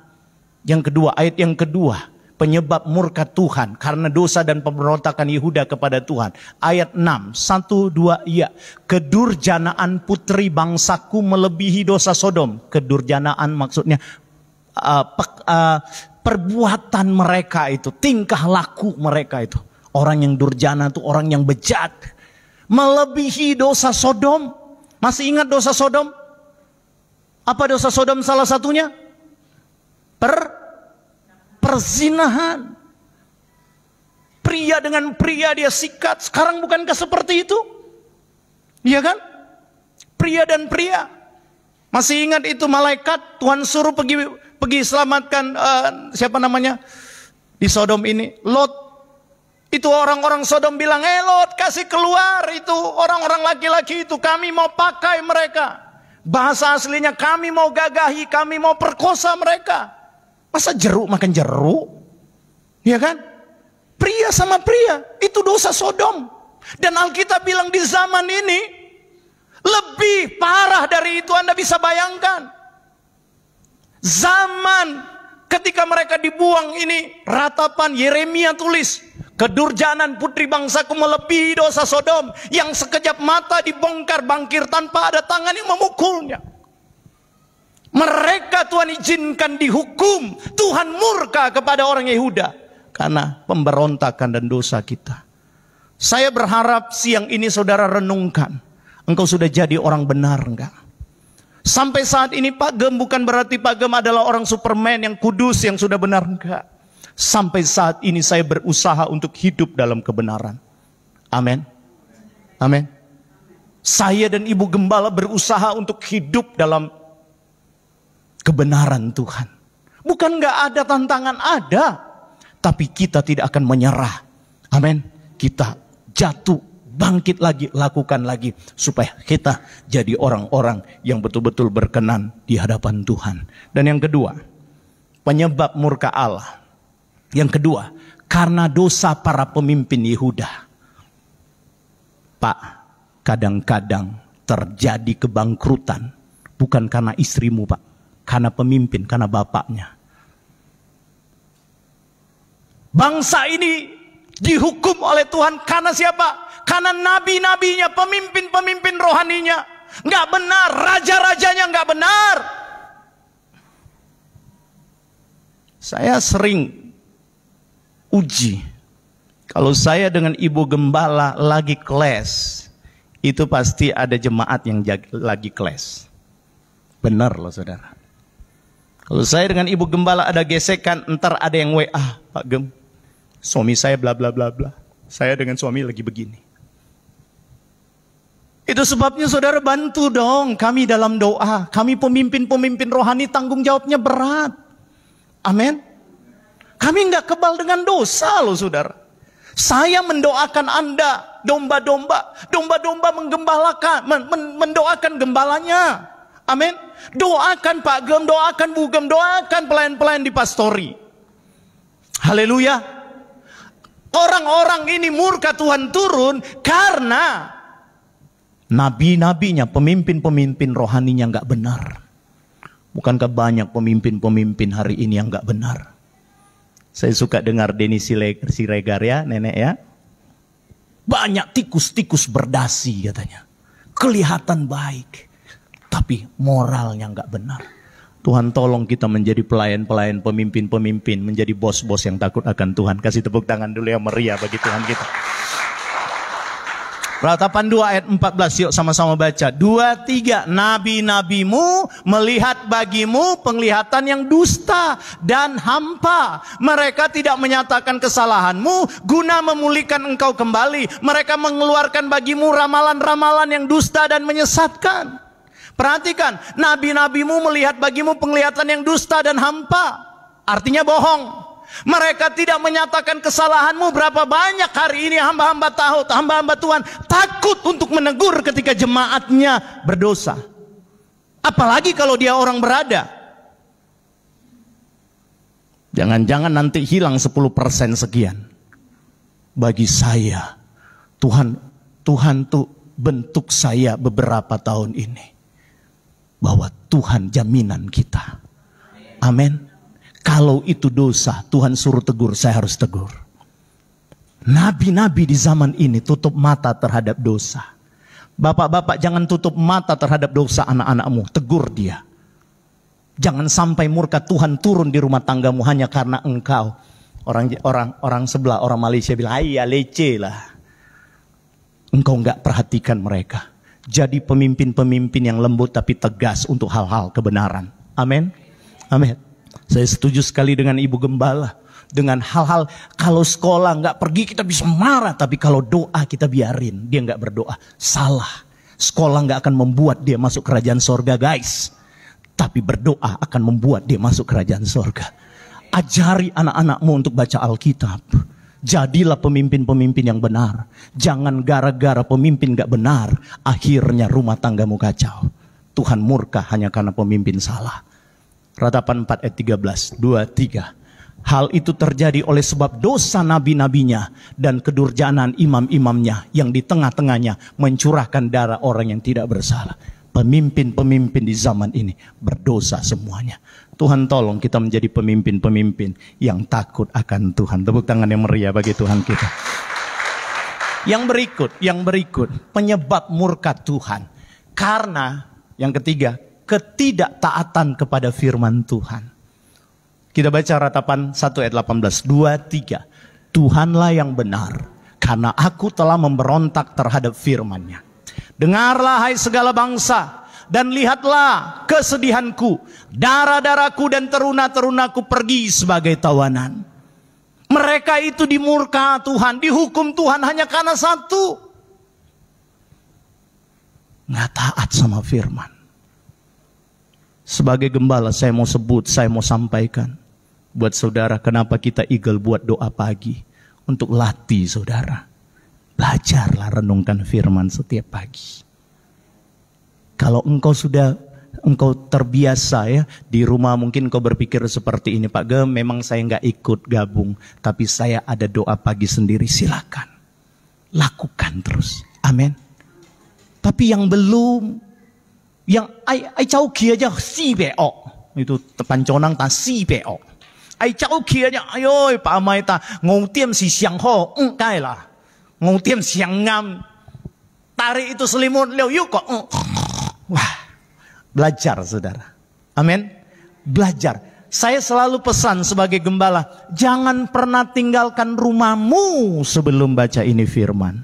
Ayat yang kedua, penyebab murka Tuhan karena dosa dan pemberontakan Yehuda kepada Tuhan. Ayat 6, 1, 2, ya. Kedurjanaan putri bangsaku melebihi dosa Sodom. Kedurjanaan maksudnya perbuatan mereka itu, tingkah laku mereka itu. Orang yang durjana itu orang yang bejat. Melebihi dosa Sodom. Masih ingat dosa Sodom? Apa dosa Sodom salah satunya? Perzinahan. Pria dengan pria dia sikat. Sekarang bukankah seperti itu? Iya kan? Pria dan pria. Masih ingat itu malaikat Tuhan suruh pergi selamatkan siapa namanya di Sodom ini, Lot. Itu orang-orang Sodom bilang, Lot kasih keluar itu orang-orang laki-laki itu, kami mau pakai mereka. Bahasa aslinya kami mau gagahi, kami mau perkosa mereka. Masa jeruk makan jeruk? Ya kan? Pria sama pria, itu dosa Sodom. Dan Alkitab bilang di zaman ini lebih parah dari itu. Anda bisa bayangkan. Zaman ketika mereka dibuang ini, ratapan Yeremia tulis, kedurjanaan putri bangsaku melebihi dosa Sodom, yang sekejap mata dibongkar bangkir tanpa ada tangan yang memukulnya. Mereka Tuhan izinkan dihukum. Tuhan murka kepada orang Yehuda karena pemberontakan dan dosa kita. Saya berharap siang ini saudara renungkan, engkau sudah jadi orang benar enggak? Sampai saat ini Pak Gem bukan berarti Pak Gem adalah orang Superman yang kudus yang sudah benar, enggak. Sampai saat ini saya berusaha untuk hidup dalam kebenaran. Amin. Amin. Saya dan Ibu Gembala berusaha untuk hidup dalam kebenaran Tuhan. Bukan gak ada tantangan, ada. Tapi kita tidak akan menyerah. Amin. Kita jatuh, bangkit lagi, lakukan lagi. Supaya kita jadi orang-orang yang betul-betul berkenan di hadapan Tuhan. Dan yang kedua, penyebab murka Allah. Yang kedua, karena dosa para pemimpin Yehuda. Pak, kadang-kadang terjadi kebangkrutan. Bukan karena istrimu Pak. Karena pemimpin, karena bapaknya. Bangsa ini dihukum oleh Tuhan karena siapa? Karena nabi-nabinya, pemimpin-pemimpin rohaninya. Nggak benar, raja-rajanya nggak benar. Saya sering uji. Kalau saya dengan Ibu Gembala lagi kelas, itu pasti ada jemaat yang lagi kelas. Benar loh saudara. Kalau saya dengan Ibu Gembala ada gesekan, ntar ada yang WA, Pak Gem, suami saya bla bla bla bla. Saya dengan suami lagi begini. Itu sebabnya saudara bantu dong kami dalam doa. Kami pemimpin-pemimpin rohani tanggung jawabnya berat. Amin. Kami nggak kebal dengan dosa loh saudara. Saya mendoakan Anda, domba-domba menggembalakan, mendoakan gembalanya. Amin. Doakan Pak Gem, doakan Bu Gem, doakan pelayan-pelayan di pastori. Haleluya. Orang-orang ini murka Tuhan turun karena nabi-nabinya, pemimpin-pemimpin rohaninya nggak benar. Bukankah banyak pemimpin-pemimpin hari ini yang nggak benar? Saya suka dengar Denny Siregar ya, nenek ya. Banyak tikus-tikus berdasi katanya. Kelihatan baik, tapi moralnya nggak benar. Tuhan tolong kita menjadi pelayan-pelayan, pemimpin-pemimpin, menjadi bos-bos yang takut akan Tuhan. Kasih tepuk tangan dulu yang meriah bagi Tuhan kita. Ratapan 2 ayat 14, yuk sama-sama baca. 2, 3, nabi-nabimu melihat bagimu penglihatan yang dusta dan hampa. Mereka tidak menyatakan kesalahanmu guna memulihkan engkau kembali. Mereka mengeluarkan bagimu ramalan-ramalan yang dusta dan menyesatkan. Perhatikan, nabi-nabimu melihat bagimu penglihatan yang dusta dan hampa. Artinya bohong. Mereka tidak menyatakan kesalahanmu. Berapa banyak hari ini hamba-hamba Tuhan takut untuk menegur ketika jemaatnya berdosa. Apalagi kalau dia orang berada. Jangan-jangan nanti hilang 10% sekian. Bagi saya, Tuhan tuh bentuk saya beberapa tahun ini. Bahwa Tuhan jaminan kita. Amin. Kalau itu dosa, Tuhan suruh tegur, saya harus tegur. Nabi-nabi di zaman ini tutup mata terhadap dosa. Bapak-bapak jangan tutup mata terhadap dosa anak-anakmu, tegur dia. Jangan sampai murka Tuhan turun di rumah tanggamu hanya karena engkau. Orang sebelah, orang Malaysia bilang, "Ayah lece lah." Engkau enggak perhatikan mereka. Jadi pemimpin-pemimpin yang lembut tapi tegas untuk hal-hal kebenaran. Amin. Amin. Saya setuju sekali dengan Ibu Gembala. Dengan hal-hal, kalau sekolah nggak pergi kita bisa marah. Tapi kalau doa kita biarin, dia nggak berdoa. Salah. Sekolah nggak akan membuat dia masuk kerajaan sorga guys. Tapi berdoa akan membuat dia masuk kerajaan sorga. Ajari anak-anakmu untuk baca Alkitab. Jadilah pemimpin-pemimpin yang benar. Jangan gara-gara pemimpin nggak benar, akhirnya rumah tanggamu kacau. Tuhan murka hanya karena pemimpin salah. Ratapan 4 ayat 13, 2, 3. Hal itu terjadi oleh sebab dosa nabi-nabinya dan kedurjanaan imam-imamnya yang di tengah-tengahnya mencurahkan darah orang yang tidak bersalah. Pemimpin-pemimpin di zaman ini berdosa semuanya. Tuhan tolong kita menjadi pemimpin-pemimpin yang takut akan Tuhan. Tepuk tangan yang meriah bagi Tuhan kita. Yang berikut, penyebab murka Tuhan. Karena yang ketiga, ketidaktaatan kepada firman Tuhan. Kita baca ratapan 1 ayat 18, 2, 3. Tuhanlah yang benar, karena aku telah memberontak terhadap firman-Nya. Dengarlah hai segala bangsa, dan lihatlah kesedihanku. Darah-darahku dan teruna-terunaku pergi sebagai tawanan. Mereka itu dimurka Tuhan, dihukum Tuhan hanya karena satu. Nggak taat sama firman. Sebagai gembala saya mau sebut, saya mau sampaikan buat saudara kenapa kita Eagle buat doa pagi. Untuk latih saudara. Belajarlah renungkan firman setiap pagi. Kalau engkau terbiasa ya, di rumah mungkin kau berpikir seperti ini, Pak Gem, memang saya nggak ikut gabung, tapi saya ada doa pagi sendiri, silakan. Lakukan terus, amin. Tapi yang belum, yang ai jauh kia aja si beo itu panconang ta si beo ai jauh kia aja ayo Pak Amai ta ngau tiam si siang ho kai lah ngau tiam siang ngam tarik itu selimut leo yuk kok wah belajar saudara amin belajar. Saya selalu pesan sebagai gembala, jangan pernah tinggalkan rumahmu sebelum baca ini firman.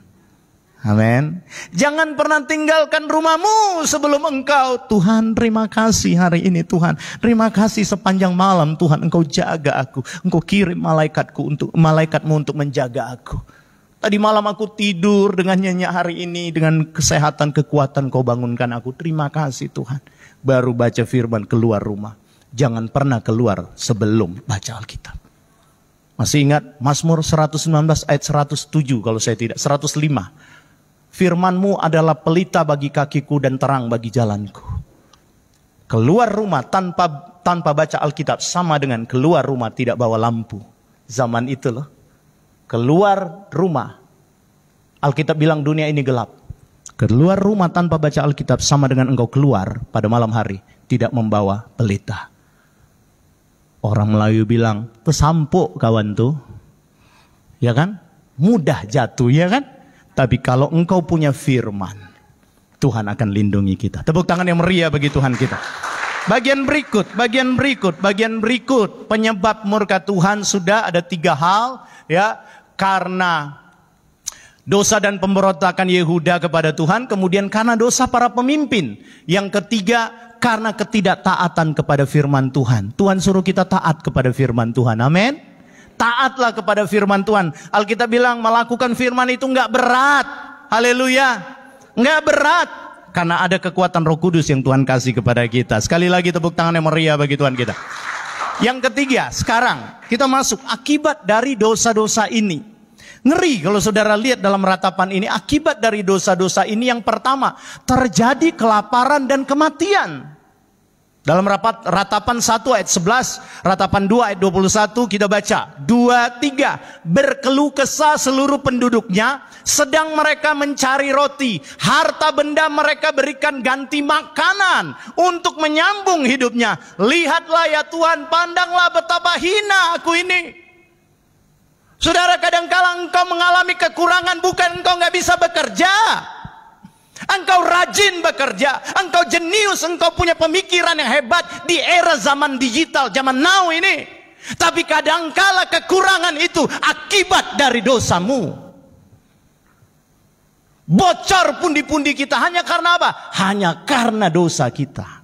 Amin. Jangan pernah tinggalkan rumahmu sebelum engkau. Tuhan terima kasih hari ini Tuhan. Terima kasih sepanjang malam Tuhan engkau jaga aku. Engkau kirim malaikatmu untuk menjaga aku. Tadi malam aku tidur dengan nyenyak, hari ini dengan kesehatan, kekuatan kau bangunkan aku. Terima kasih Tuhan. Baru baca firman keluar rumah. Jangan pernah keluar sebelum baca Alkitab. Masih ingat Mazmur 119 ayat 107 kalau saya tidak, 105. Firman-Mu adalah pelita bagi kakiku dan terang bagi jalanku. Keluar rumah tanpa baca Alkitab sama dengan keluar rumah tidak bawa lampu. Zaman itu loh. Keluar rumah. Alkitab bilang dunia ini gelap. Keluar rumah tanpa baca Alkitab sama dengan engkau keluar pada malam hari tidak membawa pelita. Orang Melayu bilang, "Tesampuk kawan tuh." Ya kan? Mudah jatuh, ya kan? Tapi kalau engkau punya firman, Tuhan akan lindungi kita. Tepuk tangan yang meriah bagi Tuhan kita. Bagian berikut. Penyebab murka Tuhan sudah ada 3 hal. Ya, karena dosa dan pemberontakan Yehuda kepada Tuhan. Kemudian karena dosa para pemimpin. Yang ketiga, karena ketidaktaatan kepada firman Tuhan. Tuhan suruh kita taat kepada firman Tuhan. Amin. Taatlah kepada firman Tuhan. Alkitab bilang melakukan firman itu enggak berat. Haleluya. Enggak berat. Karena ada kekuatan Roh Kudus yang Tuhan kasih kepada kita. Sekali lagi tepuk tangan yang meriah bagi Tuhan kita. Yang ketiga, sekarang kita masuk akibat dari dosa-dosa ini. Ngeri kalau saudara lihat dalam ratapan ini. Akibat dari dosa-dosa ini yang pertama, terjadi kelaparan dan kematian. Dalam ratapan 1 ayat 11, ratapan 2 ayat 21 kita baca. 2-3, berkeluh kesah seluruh penduduknya, sedang mereka mencari roti. Harta benda mereka berikan ganti makanan untuk menyambung hidupnya. Lihatlah ya Tuhan, pandanglah betapa hina aku ini. Saudara, kadangkala engkau mengalami kekurangan bukan engkau nggak bisa bekerja. Engkau rajin bekerja, engkau jenius, engkau punya pemikiran yang hebat di era zaman digital, zaman now ini. Tapi kadangkala kekurangan itu akibat dari dosamu. Bocor pundi-pundi kita hanya karena apa? Hanya karena dosa kita.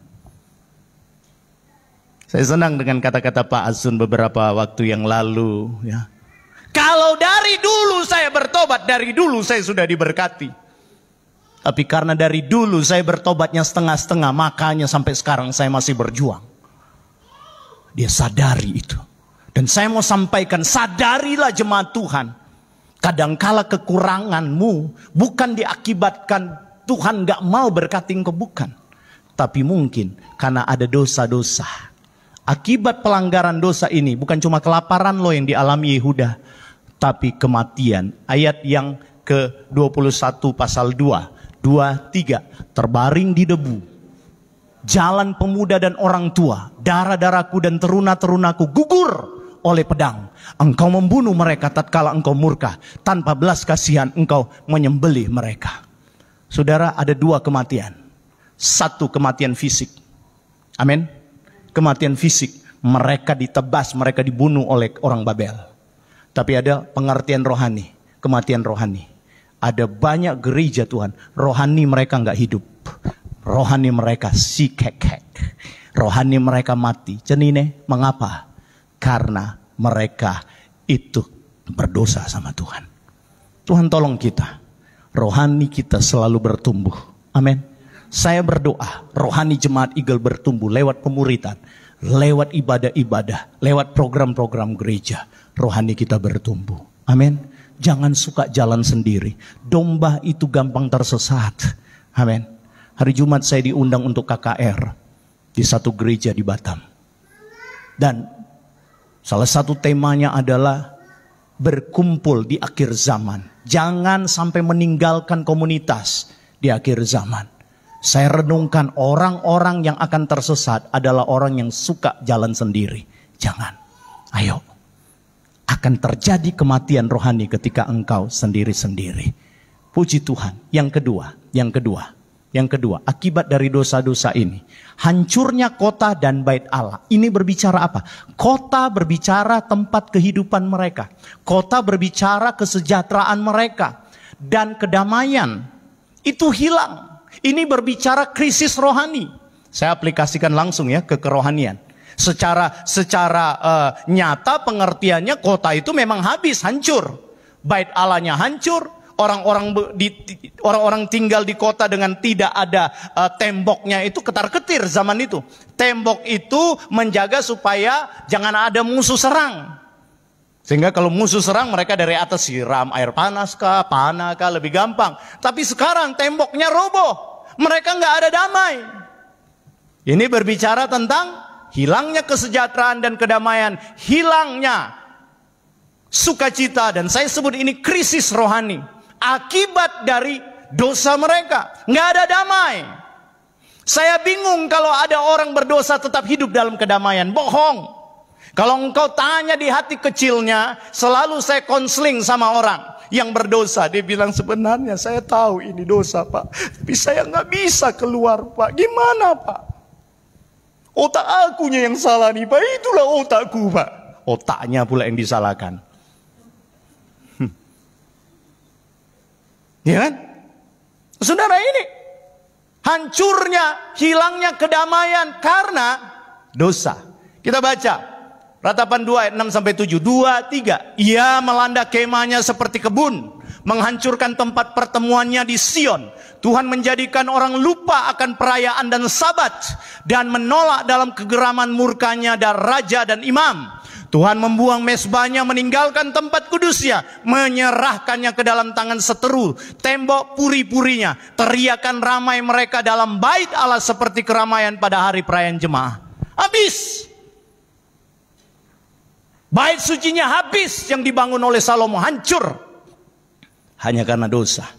Saya senang dengan kata-kata Pak Asun beberapa waktu yang lalu, ya. Kalau dari dulu saya bertobat, dari dulu saya sudah diberkati. Tapi karena dari dulu saya bertobatnya setengah-setengah, makanya sampai sekarang saya masih berjuang. Dia sadari itu. Dan saya mau sampaikan, sadarilah jemaat Tuhan. Kadangkala kekuranganmu bukan diakibatkan Tuhan gak mau berkati engkau, bukan. Tapi mungkin karena ada dosa-dosa. Akibat pelanggaran dosa ini bukan cuma kelaparan lo yang dialami Yehuda, tapi kematian. Ayat yang ke-21 pasal 2-3, terbaring di debu, jalan pemuda dan orang tua, darah-darahku dan teruna-terunaku gugur oleh pedang. Engkau membunuh mereka tatkala engkau murka, tanpa belas kasihan engkau menyembelih mereka. Saudara, ada 2 kematian. 1 kematian fisik. Amin. Kematian fisik, mereka ditebas, mereka dibunuh oleh orang Babel. Tapi ada pengertian rohani, kematian rohani. Ada banyak gereja Tuhan, rohani mereka nggak hidup. Rohani mereka sikek-kek. Rohani mereka mati. Cenine, mengapa? Karena mereka itu berdosa sama Tuhan. Tuhan tolong kita. Rohani kita selalu bertumbuh. Amin. Saya berdoa, rohani jemaat Eagle bertumbuh lewat pemuritan, lewat ibadah-ibadah, lewat program-program gereja. Rohani kita bertumbuh. Amin. Jangan suka jalan sendiri. Domba itu gampang tersesat. Amin. Hari Jumat saya diundang untuk KKR di satu gereja di Batam. Dan salah satu temanya adalah berkumpul di akhir zaman. Jangan sampai meninggalkan komunitas di akhir zaman. Saya renungkan orang-orang yang akan tersesat adalah orang yang suka jalan sendiri. Jangan. Ayo. Akan terjadi kematian rohani ketika engkau sendiri-sendiri. Puji Tuhan. Yang kedua, akibat dari dosa-dosa ini, hancurnya kota dan bait Allah. Ini berbicara apa? Kota berbicara tempat kehidupan mereka. Kota berbicara kesejahteraan mereka. Dan kedamaian itu hilang. Ini berbicara krisis rohani. Saya aplikasikan langsung ya ke kerohanian. Secara nyata pengertiannya kota itu memang habis, hancur. Bait Allahnya hancur, orang-orang tinggal di kota dengan tidak ada temboknya itu ketar-ketir zaman itu. Tembok itu menjaga supaya jangan ada musuh serang. Sehingga kalau musuh serang mereka dari atas siram air panas kah, panah kah, lebih gampang. Tapi sekarang temboknya roboh, mereka nggak ada damai. Ini berbicara tentang hilangnya kesejahteraan dan kedamaian, hilangnya sukacita, dan saya sebut ini krisis rohani. Akibat dari dosa mereka, nggak ada damai. Saya bingung kalau ada orang berdosa tetap hidup dalam kedamaian. Bohong. Kalau engkau tanya di hati kecilnya, selalu saya konseling sama orang yang berdosa. Dia bilang, sebenarnya saya tahu ini dosa Pak, tapi saya nggak bisa keluar Pak. Gimana Pak? Otak akunya yang salah nih Pak. Itulah otakku Pak. Otaknya pula yang disalahkan. Ya kan? Saudara, ini hancurnya, hilangnya kedamaian karena dosa. Kita baca Ratapan 2 ayat 6-7. 2, 3. Ia melanda kemahnya seperti kebun, menghancurkan tempat pertemuannya di Sion. Tuhan menjadikan orang lupa akan perayaan dan sabat, dan menolak dalam kegeraman murkanya dan raja dan imam. Tuhan membuang mezbahnya, meninggalkan tempat kudusnya, menyerahkannya ke dalam tangan seteru, tembok puri-purinya. Teriakan ramai mereka dalam bait Allah seperti keramaian pada hari perayaan jemaah. Habis. Bait sucinya habis, yang dibangun oleh Salomo hancur. Hanya karena dosa.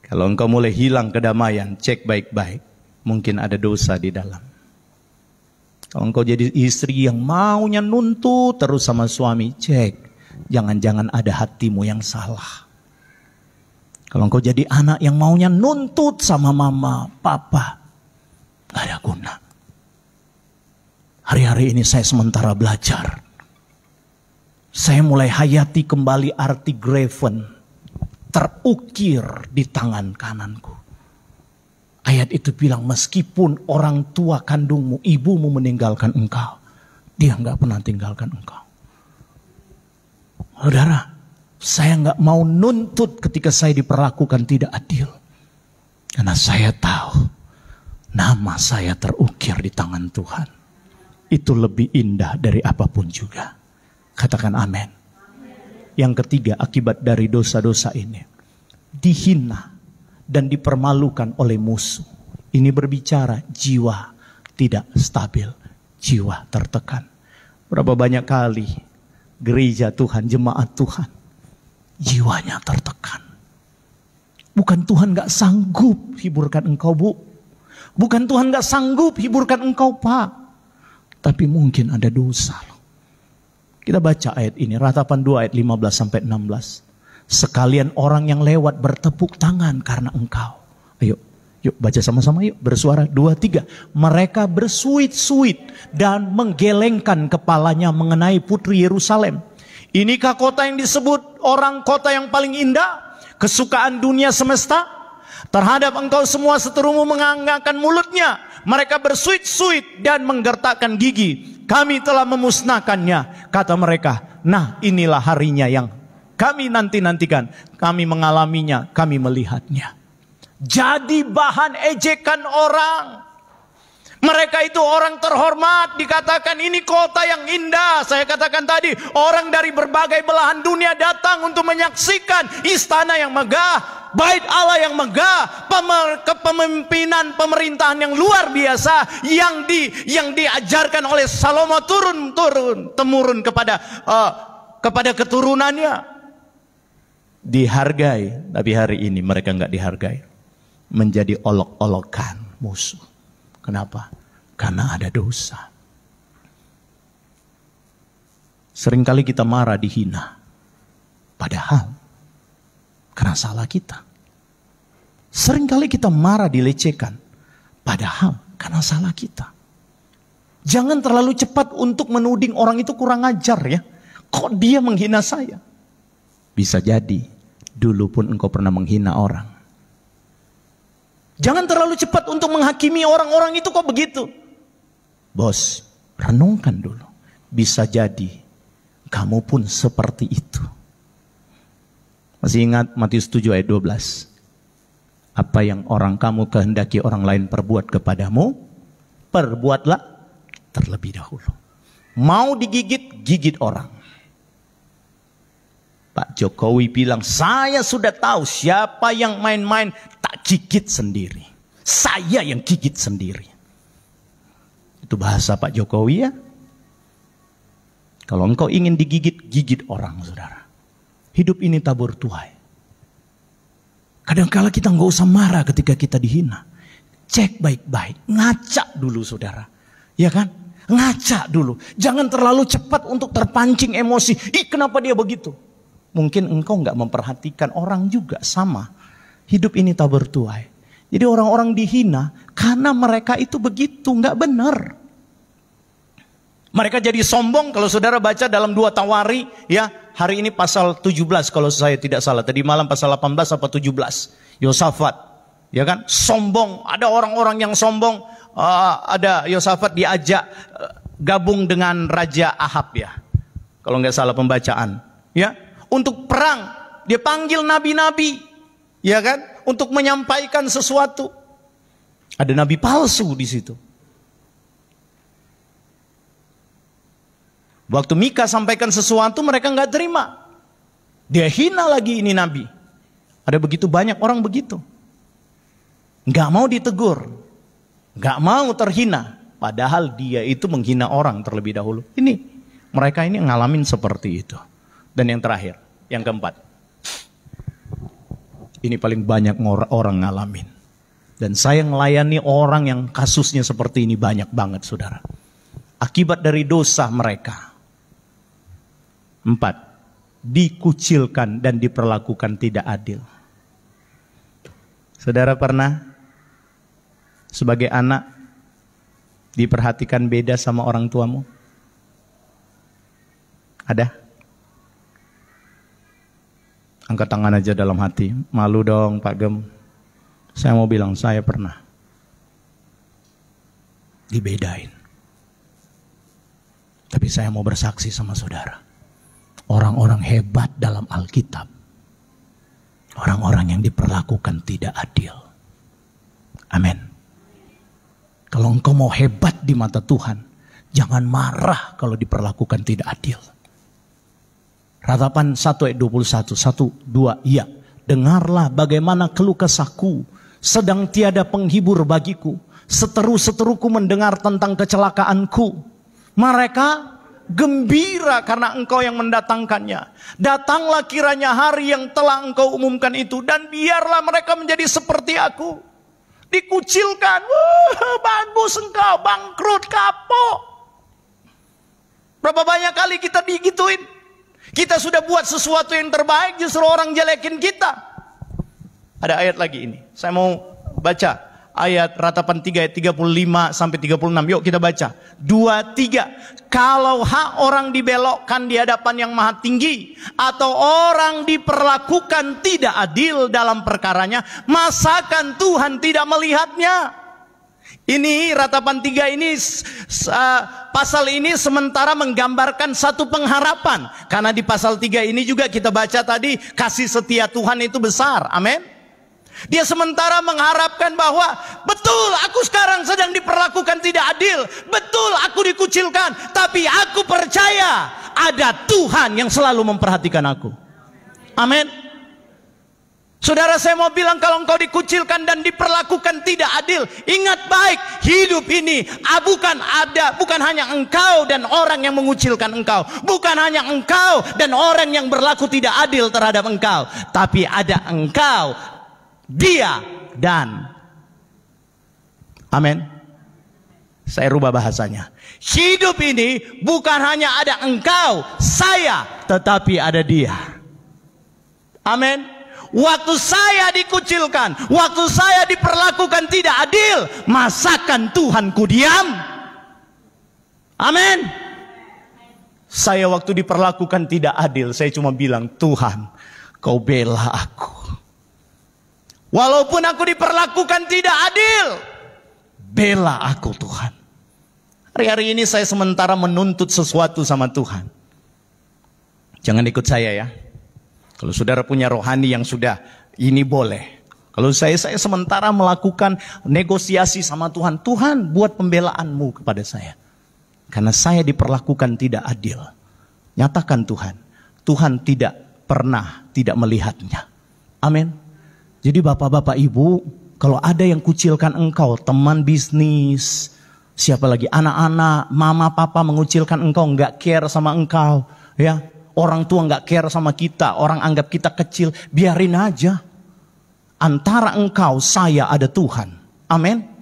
Kalau engkau mulai hilang kedamaian, cek baik-baik. Mungkin ada dosa di dalam. Kalau engkau jadi istri yang maunya nuntut terus sama suami, cek. Jangan-jangan ada hatimu yang salah. Kalau engkau jadi anak yang maunya nuntut sama mama, papa, gak ada guna. Hari-hari ini saya sementara belajar. Saya mulai hayati kembali arti graven. Terukir di tangan kananku. Ayat itu bilang, meskipun orang tua kandungmu, ibumu meninggalkan engkau, dia nggak pernah tinggalkan engkau. Saudara, saya nggak mau nuntut ketika saya diperlakukan tidak adil. Karena saya tahu, nama saya terukir di tangan Tuhan. Itu lebih indah dari apapun juga. Katakan amin. Yang ketiga, akibat dari dosa-dosa ini, dihina dan dipermalukan oleh musuh. Ini berbicara jiwa tidak stabil, jiwa tertekan. Berapa banyak kali gereja Tuhan, jemaat Tuhan, jiwanya tertekan. Bukan Tuhan gak sanggup hiburkan engkau Bu, bukan Tuhan gak sanggup hiburkan engkau Pak, tapi mungkin ada dosa. Kita baca ayat ini, Ratapan 2 ayat 15-16. Sekalian orang yang lewat bertepuk tangan karena engkau. Ayo, yuk baca sama-sama yuk, bersuara 2, 3. Mereka bersuit-suit dan menggelengkan kepalanya mengenai putri Yerusalem. Inikah kota yang disebut orang kota yang paling indah, kesukaan dunia semesta? Terhadap engkau semua seterumu menganggarkan mulutnya. Mereka bersuit-suit dan menggertakkan gigi. Kami telah memusnahkannya, kata mereka. Nah, inilah harinya yang kami nanti-nantikan. Kami mengalaminya, kami melihatnya. Jadi bahan ejekan orang. Mereka itu orang terhormat, dikatakan ini kota yang indah. Saya katakan tadi, orang dari berbagai belahan dunia datang untuk menyaksikan istana yang megah, bait Allah yang megah, kepemimpinan pemerintahan yang luar biasa yang diajarkan oleh Salomo temurun kepada keturunannya. Dihargai, tapi hari ini mereka nggak dihargai, menjadi olok-olokan musuh. Kenapa? Karena ada dosa. Seringkali kita marah, dihina, padahal karena salah kita. Seringkali kita marah, dilecehkan, padahal karena salah kita. Jangan terlalu cepat untuk menuding orang itu kurang ajar ya. Kok dia menghina saya? Bisa jadi dulu pun engkau pernah menghina orang. Jangan terlalu cepat untuk menghakimi orang-orang itu kok begitu. Bos, renungkan dulu. Bisa jadi kamu pun seperti itu. Masih ingat Matius 7 ayat 12? Apa yang kamu kehendaki orang lain perbuat kepadamu, perbuatlah terlebih dahulu. Mau digigit, gigit orang. Pak Jokowi bilang, saya sudah tahu siapa yang main-main, tak gigit sendiri. Saya yang gigit sendiri. Itu bahasa Pak Jokowi ya. Kalau engkau ingin digigit, gigit orang, saudara. Hidup ini tabur tuai. Kadang-kala kita nggak usah marah ketika kita dihina. Cek baik-baik, ngaca dulu saudara. Ya kan? Ngaca dulu. Jangan terlalu cepat untuk terpancing emosi. Ih, kenapa dia begitu? Mungkin engkau nggak memperhatikan orang juga sama. Hidup ini tabur tuai. Jadi orang-orang dihina karena mereka itu begitu, nggak benar. Mereka jadi sombong. Kalau saudara baca dalam 2 Tawari, ya, hari ini pasal 17 kalau saya tidak salah. Tadi malam pasal 18 apa 17. Yosafat, ya kan? Sombong. Ada orang-orang yang sombong. Ada Yosafat diajak gabung dengan Raja Ahab ya. Kalau nggak salah pembacaan, ya. Untuk perang, dia panggil nabi-nabi, ya kan? Untuk menyampaikan sesuatu. Ada nabi palsu di situ. Waktu Mika sampaikan sesuatu, mereka nggak terima. Dia hina lagi ini nabi. Ada begitu banyak orang begitu. Nggak mau ditegur. Nggak mau terhina. Padahal dia itu menghina orang terlebih dahulu. Mereka ini ngalamin seperti itu. Dan yang terakhir, yang keempat. Ini paling banyak orang ngalamin. Dan saya melayani orang yang kasusnya seperti ini banyak banget, saudara. Akibat dari dosa mereka. 4. Dikucilkan dan diperlakukan tidak adil. Saudara pernah sebagai anak diperhatikan beda sama orang tuamu? Ada? Angkat tangan aja dalam hati. Malu dong Pak Gem. Saya mau bilang saya pernah dibedain. Tapi saya mau bersaksi sama saudara. Orang-orang hebat dalam Alkitab. Orang-orang yang diperlakukan tidak adil. Amin. Kalau engkau mau hebat di mata Tuhan, jangan marah kalau diperlakukan tidak adil. Ratapan 1 ayat 21, 1, 2, iya. Dengarlah bagaimana keluh kesahku, sedang tiada penghibur bagiku. Seteru-seteruku mendengar tentang kecelakaanku. Mereka gembira karena engkau yang mendatangkannya. Datanglah kiranya hari yang telah engkau umumkan itu, dan biarlah mereka menjadi seperti aku. Dikucilkan, bagus engkau, bangkrut, kapok. Berapa banyak kali kita digituin. Kita sudah buat sesuatu yang terbaik, justru orang jelekin kita. Ada ayat lagi ini. Saya mau baca ayat Ratapan 3 ayat 35 sampai 36. Yuk kita baca. 2, 3. Kalau hak orang dibelokkan di hadapan yang maha tinggi, atau orang diperlakukan tidak adil dalam perkaranya, masakan Tuhan tidak melihatnya? Ini Ratapan 3 ini, pasal ini sementara menggambarkan satu pengharapan. Karena di pasal 3 ini juga kita baca tadi, kasih setia Tuhan itu besar. Amin. Dia sementara mengharapkan bahwa betul aku sekarang sedang diperlakukan tidak adil. Betul aku dikucilkan. Tapi aku percaya ada Tuhan yang selalu memperhatikan aku. Amin. Saudara, saya mau bilang, kalau engkau dikucilkan dan diperlakukan tidak adil, ingat baik, hidup ini bukan hanya engkau dan orang yang mengucilkan engkau, bukan hanya engkau dan orang yang berlaku tidak adil terhadap engkau, tapi ada engkau, dia, dan amin. Saya rubah bahasanya. Hidup ini bukan hanya ada engkau, saya, tetapi ada dia. Amin. Waktu saya dikucilkan, waktu saya diperlakukan tidak adil, masakan Tuhanku diam? Amin. Saya waktu diperlakukan tidak adil, saya cuma bilang, Tuhan, kau bela aku. Walaupun aku diperlakukan tidak adil, bela aku Tuhan. Hari-hari ini saya sementara menuntut sesuatu sama Tuhan. Jangan ikut saya ya. Kalau saudara punya rohani yang sudah, ini boleh. Kalau saya sementara melakukan negosiasi sama Tuhan. Tuhan, buat pembelaanmu kepada saya. Karena saya diperlakukan tidak adil. Nyatakan Tuhan. Tuhan tidak pernah tidak melihatnya. Amin. Jadi bapak-bapak ibu, kalau ada yang kucilkan engkau, teman bisnis, siapa lagi, anak-anak, mama papa mengucilkan engkau, nggak care sama engkau, ya, orang tua nggak care sama kita, orang anggap kita kecil, biarin aja. Antara engkau, saya ada Tuhan. Amin.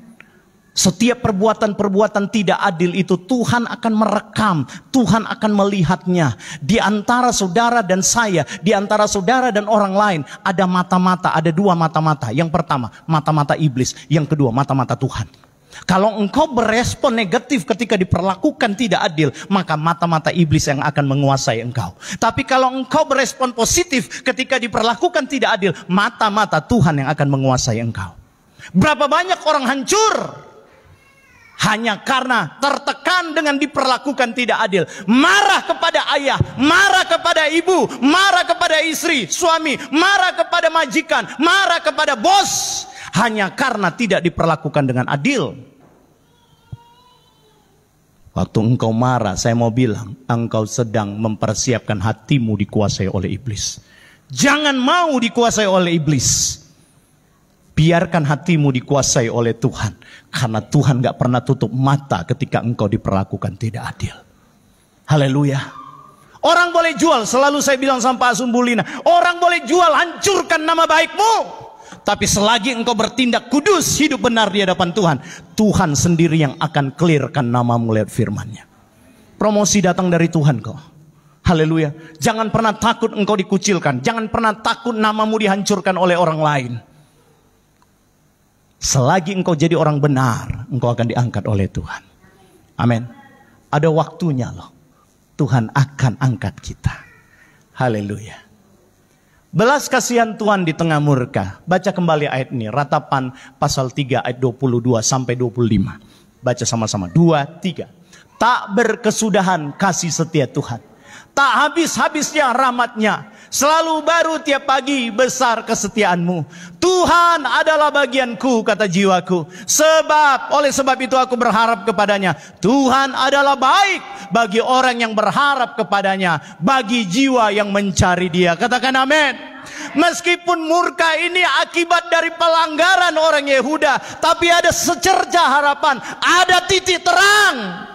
Setiap perbuatan-perbuatan tidak adil itu Tuhan akan merekam, Tuhan akan melihatnya. Di antara saudara dan saya, di antara saudara dan orang lain, ada mata-mata, ada dua mata-mata. Yang pertama, mata-mata iblis. Yang kedua, mata-mata Tuhan. Kalau engkau berespon negatif ketika diperlakukan tidak adil, maka mata-mata iblis yang akan menguasai engkau. Tapi kalau engkau berespon positif ketika diperlakukan tidak adil, mata-mata Tuhan yang akan menguasai engkau. Berapa banyak orang hancur hanya karena tertekan dengan diperlakukan tidak adil. Marah kepada ayah, marah kepada ibu, marah kepada istri, suami, marah kepada majikan, marah kepada bos. Hanya karena tidak diperlakukan dengan adil. Waktu engkau marah, saya mau bilang, engkau sedang mempersiapkan hatimu dikuasai oleh iblis. Jangan mau dikuasai oleh iblis. Biarkan hatimu dikuasai oleh Tuhan. Karena Tuhan gak pernah tutup mata ketika engkau diperlakukan tidak adil. Haleluya. Orang boleh jual, selalu saya bilang sama Pak Sumbulina, orang boleh jual, hancurkan nama baikmu. Tapi selagi engkau bertindak kudus, hidup benar di hadapan Tuhan, Tuhan sendiri yang akan clearkan namamu lewat firman-Nya. Promosi datang dari Tuhan kok. Haleluya. Jangan pernah takut engkau dikucilkan. Jangan pernah takut namamu dihancurkan oleh orang lain. Selagi engkau jadi orang benar, engkau akan diangkat oleh Tuhan. Amin. Ada waktunya loh. Tuhan akan angkat kita. Haleluya. Belas kasihan Tuhan di tengah murka. Baca kembali ayat ini. Ratapan pasal 3 ayat 22 sampai 25. Baca sama-sama. 2, 3. Tak berkesudahan kasih setia Tuhan. Tak habis-habisnya rahmat-Nya. Selalu baru tiap pagi besar kesetiaanmu. Tuhan adalah bagianku, kata jiwaku. Oleh sebab itu aku berharap kepadanya. Tuhan adalah baik bagi orang yang berharap kepadanya. Bagi jiwa yang mencari Dia. Katakan amin. Meskipun murka ini akibat dari pelanggaran orang Yehuda, tapi ada secercah harapan. Ada titik terang.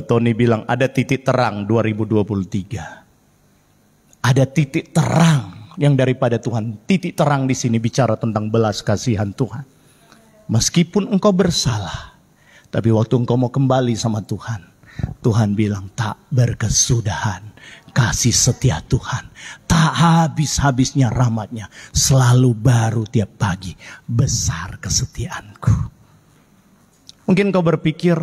Tony bilang ada titik terang 2023. Ada titik terang yang daripada Tuhan. Titik terang di sini bicara tentang belas kasihan Tuhan. Meskipun engkau bersalah, tapi waktu engkau mau kembali sama Tuhan, Tuhan bilang tak berkesudahan kasih setia Tuhan. Tak habis-habisnya rahmat-Nya. Selalu baru tiap pagi. Besar kesetiaanku. Mungkin kau berpikir,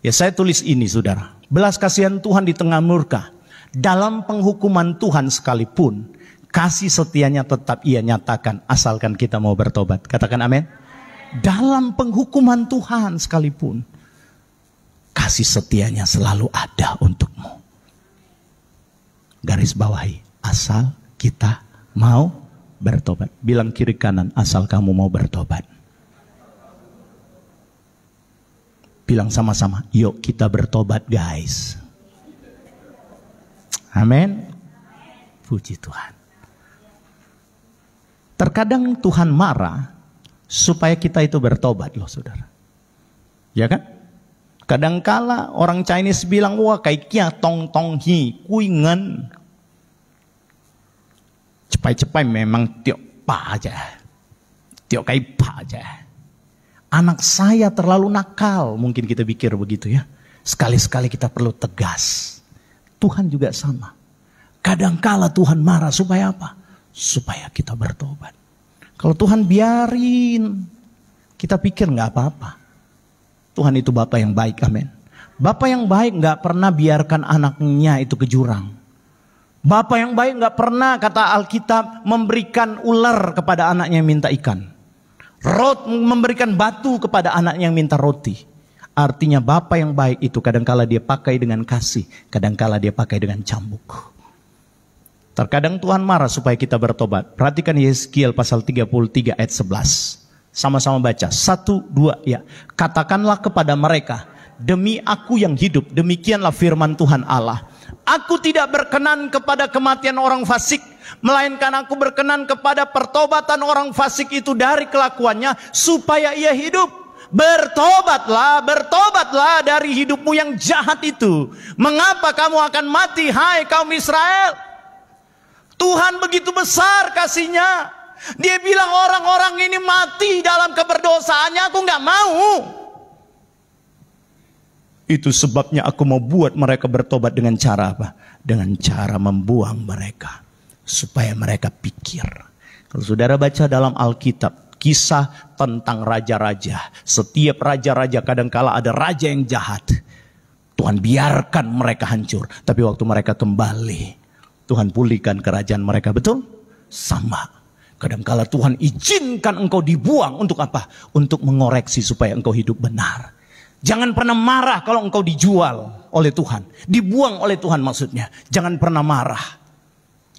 ya saya tulis ini saudara. Belas kasihan Tuhan di tengah murka. Dalam penghukuman Tuhan sekalipun, kasih setianya tetap Ia nyatakan asalkan kita mau bertobat. Katakan amin. Dalam penghukuman Tuhan sekalipun, kasih setianya selalu ada untukmu. Garis bawahi, asal kita mau bertobat. Bilang kiri kanan, asal kamu mau bertobat. Bilang sama-sama, yuk kita bertobat guys. Amin. Puji Tuhan. Terkadang Tuhan marah supaya kita itu bertobat loh saudara. Ya kan? Kadangkala orang Chinese bilang, wah kaikia tong tong hi kuingen. Cepai-cepai memang tiok pa aja. Tiok kai pa aja. Anak saya terlalu nakal, mungkin kita pikir begitu ya. Sekali-sekali kita perlu tegas. Tuhan juga sama. Kadangkala Tuhan marah supaya apa? Supaya kita bertobat. Kalau Tuhan biarin, kita pikir nggak apa-apa. Tuhan itu Bapa yang baik, amin. Bapa yang baik nggak pernah biarkan anaknya itu ke jurang. Bapa yang baik nggak pernah, kata Alkitab, memberikan ular kepada anaknya yang minta ikan. Memberikan batu kepada anaknya yang minta roti. Artinya Bapa yang baik itu kadangkala dia pakai dengan kasih, kadangkala dia pakai dengan cambuk. Terkadang Tuhan marah supaya kita bertobat. Perhatikan Yeskiel pasal 33 ayat 11. Sama-sama baca. 1, 2 ya. Katakanlah kepada mereka, demi aku yang hidup, demikianlah firman Tuhan Allah. Aku tidak berkenan kepada kematian orang fasik, melainkan aku berkenan kepada pertobatan orang fasik itu dari kelakuannya, supaya ia hidup. Bertobatlah dari hidupmu yang jahat itu. Mengapa kamu akan mati, hai kaum Israel? Tuhan begitu besar kasihnya. Dia bilang orang-orang ini mati dalam keberdosaannya, aku nggak mau. Itu sebabnya aku mau buat mereka bertobat dengan cara apa? Dengan cara membuang mereka, supaya mereka pikir. Kalau saudara baca dalam Alkitab, kisah tentang raja-raja. Setiap raja-raja kadangkala ada raja yang jahat. Tuhan biarkan mereka hancur. Tapi waktu mereka kembali, Tuhan pulihkan kerajaan mereka. Betul? Sama. Kadangkala Tuhan izinkan engkau dibuang untuk apa? Untuk mengoreksi supaya engkau hidup benar. Jangan pernah marah kalau engkau dijual oleh Tuhan. Dibuang oleh Tuhan maksudnya. Jangan pernah marah.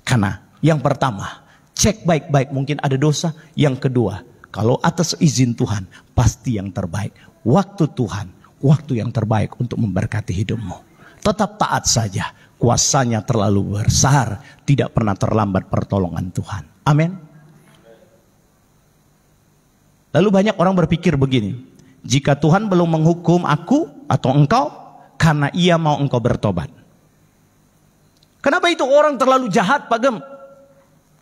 Karena yang pertama, cek baik-baik mungkin ada dosa. Yang kedua, kalau atas izin Tuhan, pasti yang terbaik. Waktu Tuhan, waktu yang terbaik untuk memberkati hidupmu. Tetap taat saja. Kuasanya terlalu besar. Tidak pernah terlambat pertolongan Tuhan. Amin. Lalu banyak orang berpikir begini. Jika Tuhan belum menghukum aku atau engkau, karena ia mau engkau bertobat. Kenapa itu orang terlalu jahat, Pak Gem?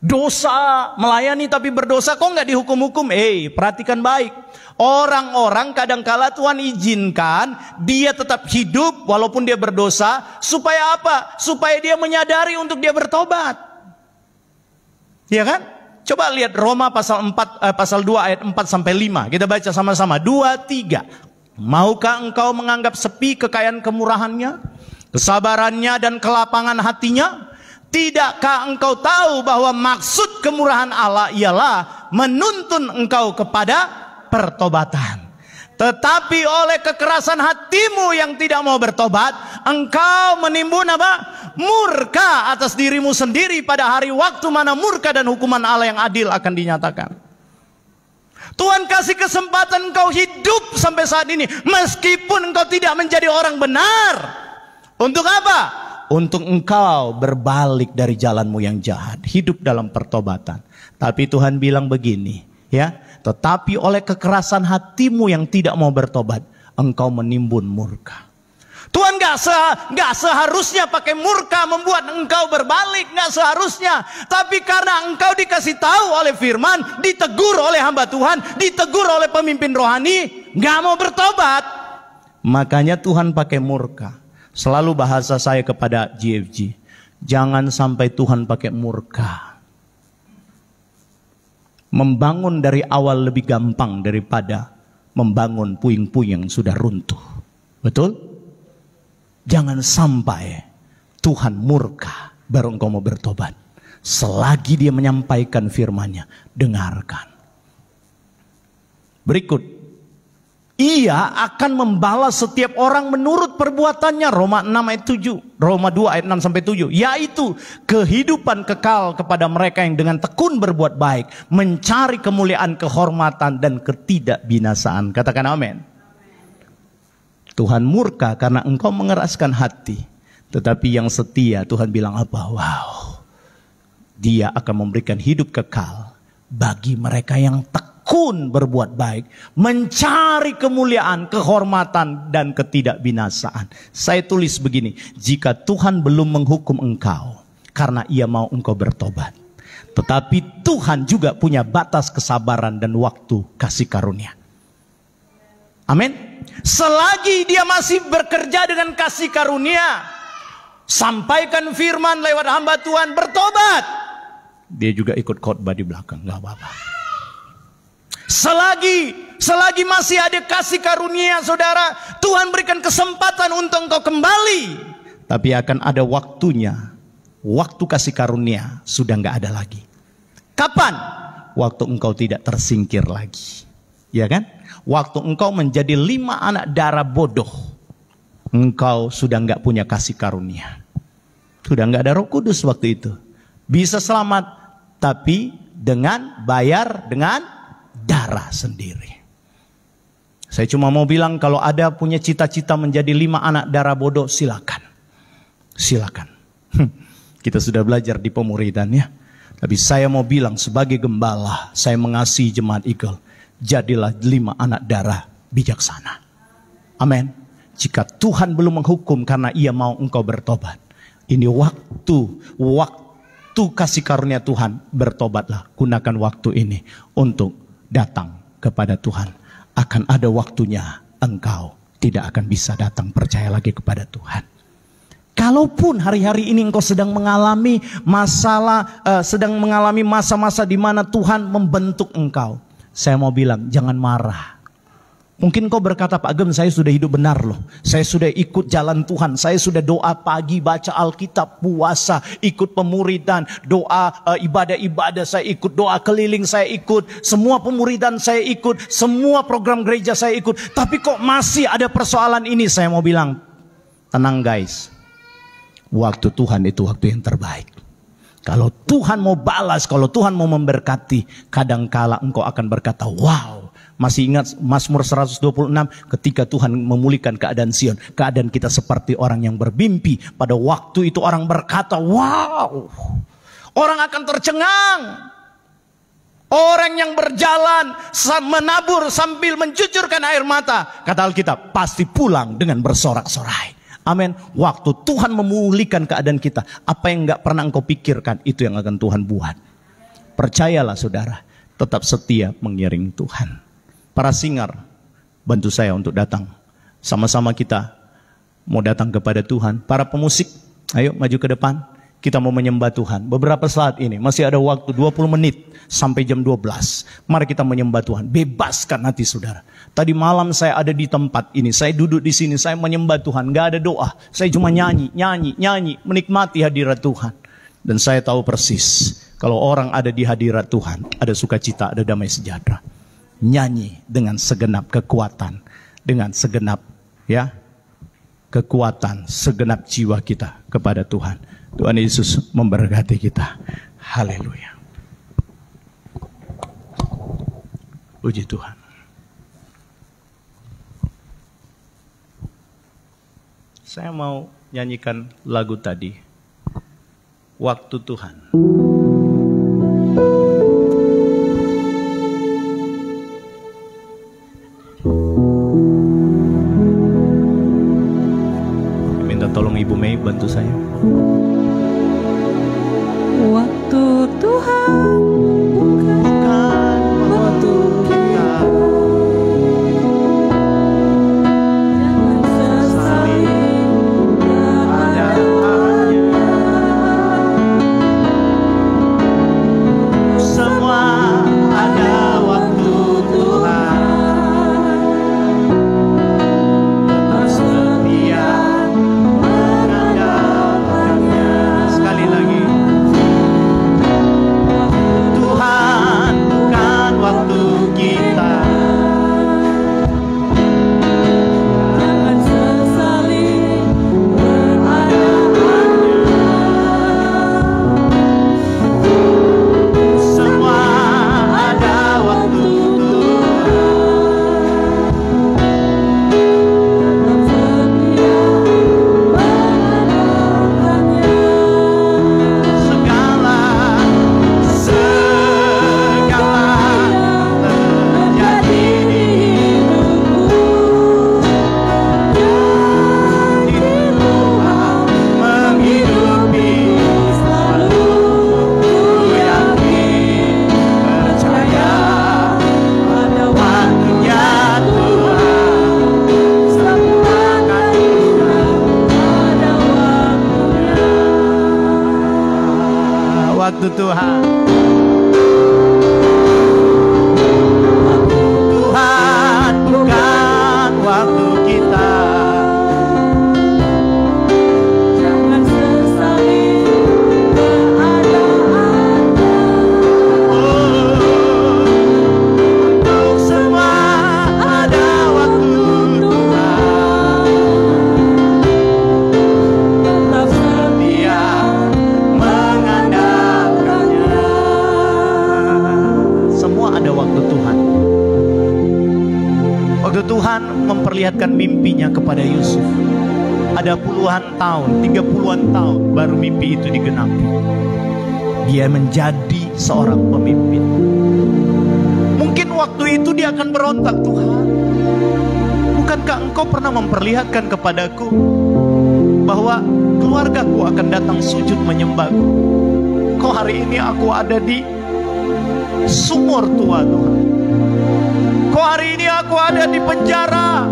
Dosa, melayani tapi berdosa, kok nggak dihukum-hukum? Perhatikan baik. Orang-orang kadangkala Tuhan izinkan dia tetap hidup walaupun dia berdosa. Supaya apa? Supaya dia menyadari untuk dia bertobat. Iya kan? Coba lihat Roma pasal 2 ayat 4 sampai 5. Kita baca sama-sama. 2, 3. Maukah engkau menganggap sepi kekayaan kemurahannya, kesabarannya dan kelapangan hatinya? Tidakkah engkau tahu bahwa maksud kemurahan Allah ialah menuntun engkau kepada pertobatan? Tetapi oleh kekerasan hatimu yang tidak mau bertobat, engkau menimbun apa? Murka atas dirimu sendiri pada hari waktu mana murka dan hukuman Allah yang adil akan dinyatakan. Tuhan kasih kesempatan engkau hidup sampai saat ini, meskipun engkau tidak menjadi orang benar. Untuk apa? Untuk engkau berbalik dari jalanmu yang jahat, hidup dalam pertobatan. Tapi Tuhan bilang begini, ya, tetapi oleh kekerasan hatimu yang tidak mau bertobat, engkau menimbun murka. Tuhan gak seharusnya pakai murka membuat engkau berbalik, gak seharusnya. Tapi karena engkau dikasih tahu oleh firman, ditegur oleh hamba Tuhan, ditegur oleh pemimpin rohani, gak mau bertobat, makanya Tuhan pakai murka. Selalu bahasa saya kepada GFG, jangan sampai Tuhan pakai murka. Membangun dari awal lebih gampang daripada membangun puing-puing yang sudah runtuh. Betul? Jangan sampai Tuhan murka baru engkau mau bertobat. Selagi dia menyampaikan firman-Nya, dengarkan. Berikut. Ia akan membalas setiap orang menurut perbuatannya. Roma 6 ayat 7. Roma 2 ayat 6 sampai 7. Yaitu kehidupan kekal kepada mereka yang dengan tekun berbuat baik, mencari kemuliaan, kehormatan dan ketidakbinasaan. Katakan amin. Tuhan murka karena engkau mengeraskan hati. Tetapi yang setia, Tuhan bilang apa? Wow. Dia akan memberikan hidup kekal bagi mereka yang tekun berbuat baik, mencari kemuliaan, kehormatan dan ketidakbinasaan. Saya tulis begini, jika Tuhan belum menghukum engkau karena ia mau engkau bertobat, tetapi Tuhan juga punya batas kesabaran dan waktu kasih karunia. Amin. Selagi dia masih bekerja dengan kasih karunia, sampaikan firman lewat hamba Tuhan, bertobat. Dia juga ikut khotbah di belakang, gak apa-apa. Selagi masih ada kasih karunia, saudara, Tuhan berikan kesempatan untuk engkau kembali. Tapi akan ada waktunya. Waktu kasih karunia sudah gak ada lagi. Kapan? Waktu engkau tidak tersingkir lagi. Ya kan? Waktu engkau menjadi 5 anak darah bodoh, engkau sudah nggak punya kasih karunia. Sudah nggak ada Roh Kudus waktu itu. Bisa selamat, tapi dengan bayar dengan darah sendiri. Saya cuma mau bilang, kalau ada punya cita-cita menjadi 5 anak darah bodoh, silakan. Silakan. Kita sudah belajar di pemuridan ya. Tapi saya mau bilang sebagai gembala, saya mengasihi jemaat Eagle. Jadilah 5 anak darah bijaksana. Amin. Jika Tuhan belum menghukum karena ia mau engkau bertobat, ini waktu kasih karunia Tuhan, bertobatlah. Gunakan waktu ini untuk datang kepada Tuhan. Akan ada waktunya engkau tidak akan bisa datang percaya lagi kepada Tuhan. Kalaupun hari-hari ini engkau sedang mengalami masalah, sedang mengalami masa-masa di mana Tuhan membentuk engkau, saya mau bilang, jangan marah. Mungkin kau berkata, Pak Agem, saya sudah hidup benar loh. Saya sudah ikut jalan Tuhan. Saya sudah doa pagi, baca Alkitab, puasa, ikut pemuridan, doa ibadah-ibadah saya ikut, doa keliling saya ikut, semua pemuridan saya ikut, semua program gereja saya ikut. Tapi kok masih ada persoalan ini? Saya mau bilang, tenang guys. Waktu Tuhan itu waktu yang terbaik. Kalau Tuhan mau balas, kalau Tuhan mau memberkati, kadangkala engkau akan berkata, wow. Masih ingat Mazmur 126, ketika Tuhan memulihkan keadaan Sion, keadaan kita seperti orang yang bermimpi. Pada waktu itu orang berkata, wow. Orang akan tercengang. Orang yang berjalan menabur sambil mencucurkan air mata, kata Alkitab, pasti pulang dengan bersorak-sorai. Amin. Waktu Tuhan memulihkan keadaan kita, apa yang gak pernah engkau pikirkan, itu yang akan Tuhan buat. Percayalah saudara, tetap setia mengiring Tuhan. Para singar, bantu saya untuk datang. Sama-sama kita mau datang kepada Tuhan. Para pemusik, ayo maju ke depan. Kita mau menyembah Tuhan. Beberapa saat ini, masih ada waktu 20 menit sampai jam 12. Mari kita menyembah Tuhan. Bebaskan hati saudara. Tadi malam saya ada di tempat ini. Saya duduk di sini, saya menyembah Tuhan. Gak ada doa. Saya cuma nyanyi, menikmati hadirat Tuhan. Dan saya tahu persis, kalau orang ada di hadirat Tuhan, ada sukacita, ada damai sejahtera. Nyanyi dengan segenap kekuatan, dengan segenap kekuatan, segenap jiwa kita kepada Tuhan. Tuhan Yesus memberkati kita. Haleluya. Puji Tuhan. Saya mau nyanyikan lagu tadi, Waktu Tuhan. Minta tolong Ibu Mei bantu saya. Waktu Tuhan bukan waktu kita. Jangan sesali keadaannya. Semua ada waktu Tuhan. Tetap setia mengandalkannya. Sekali lagi. Tuhan bukan waktu kita. Jangan sesali keadaannya. Semua ada waktu Tuhan. Tetap setia mengandalkannya. Segala terjadi di hidupku, jadi Tuhan menghidupi selalu. Ku yakin, percaya pada waktunya Tuhan, semua akan indah pada waktunya. Waktu Tuhan. Tuhan bukan waktu kita. Jangan sesali keadaannya. Untuk semua Waktu Tuhan memperlihatkan mimpinya kepada Yusuf, ada puluhan tahun, 30-an tahun baru mimpi itu digenapi. Dia menjadi seorang pemimpin. Mungkin waktu itu dia akan berontak, Tuhan, bukankah Engkau pernah memperlihatkan kepadaku bahwa keluargaku akan datang sujud menyembahku? Kok hari ini aku ada di sumur tua, Tuhan? Kok hari ini aku ada di penjara?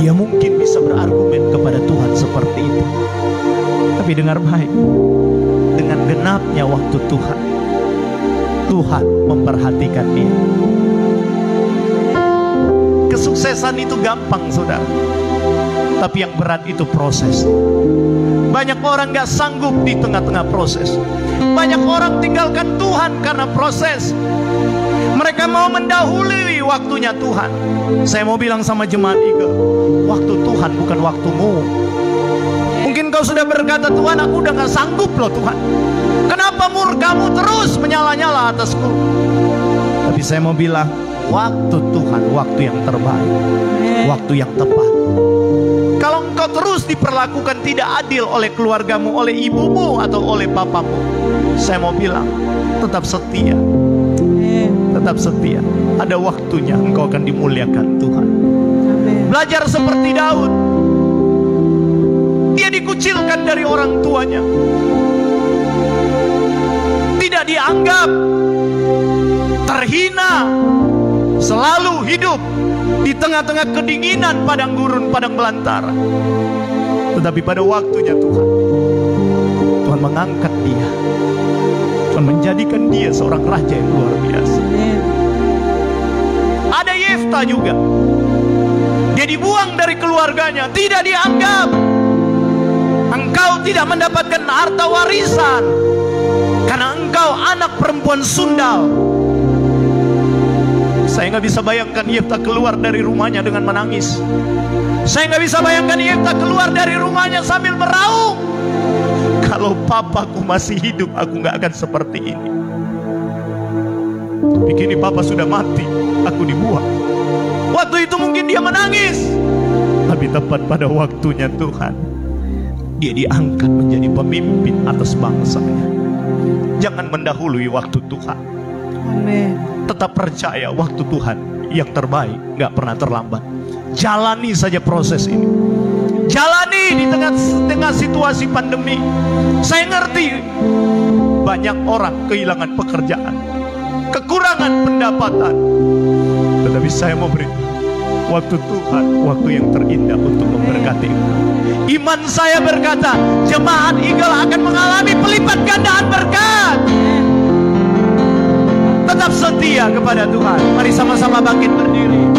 Dia mungkin bisa berargumen kepada Tuhan seperti itu. Tapi dengar baik, dengan genapnya waktu Tuhan, Tuhan memperhatikan dia. Kesuksesan itu gampang, saudara, tapi yang berat itu proses. Banyak orang gak sanggup di tengah-tengah proses. Banyak orang tinggalkan Tuhan karena proses. Mereka mau mendahului waktunya Tuhan. Saya mau bilang sama jemaat Eagle, waktu Tuhan bukan waktumu. Mungkin kau sudah berkata, Tuhan, aku udah gak sanggup loh Tuhan. Kenapa murkamu terus menyala-nyala atasku? Tapi saya mau bilang, waktu Tuhan, waktu yang terbaik, waktu yang tepat. Kalau engkau terus diperlakukan tidak adil oleh keluargamu, oleh ibumu atau oleh bapamu, saya mau bilang, tetap setia. Tetap setia. Ada waktunya engkau akan dimuliakan Tuhan. Belajar seperti Daud. Dia dikucilkan dari orang tuanya, tidak dianggap, terhina, selalu hidup di tengah-tengah kedinginan padang gurun, padang belantara. Tetapi pada waktunya Tuhan mengangkat dia, Tuhan menjadikan dia seorang raja yang luar biasa. Ada Yefta juga, dia dibuang dari keluarganya, tidak dianggap. Engkau tidak mendapatkan harta warisan karena engkau anak perempuan sundal. Saya nggak bisa bayangkan Yefta keluar dari rumahnya dengan menangis. Saya nggak bisa bayangkan Yefta keluar dari rumahnya sambil meraung, kalau papaku masih hidup aku nggak akan seperti ini. Tapi kini papa sudah mati, aku dibuang. Waktu itu mungkin dia menangis, tapi tepat pada waktunya Tuhan, dia diangkat menjadi pemimpin atas bangsanya. Jangan mendahului waktu Tuhan. Amin. Tetap percaya waktu Tuhan yang terbaik gak pernah terlambat. Jalani saja proses ini. Jalani di tengah situasi pandemi. Saya ngerti banyak orang kehilangan pekerjaan, kekurangan pendapatan. Tetapi saya mau beri waktu Tuhan, waktu yang terindah untuk memberkati. Iman saya berkata, jemaat Eagle akan mengalami pelipat gandaan berkat. Tetap setia kepada Tuhan. Mari sama-sama bangkit berdiri.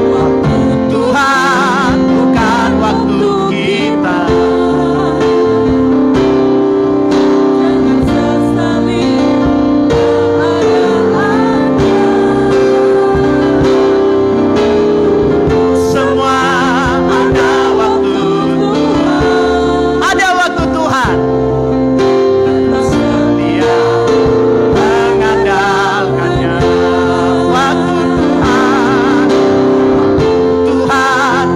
Waktu Tuhan bukan waktu kita. Jangan sesali keadaannya. Semua ada waktu Tuhan. Ada waktu Tuhan. Tetap setia mengandalkannya. Waktu Tuhan, Tuhan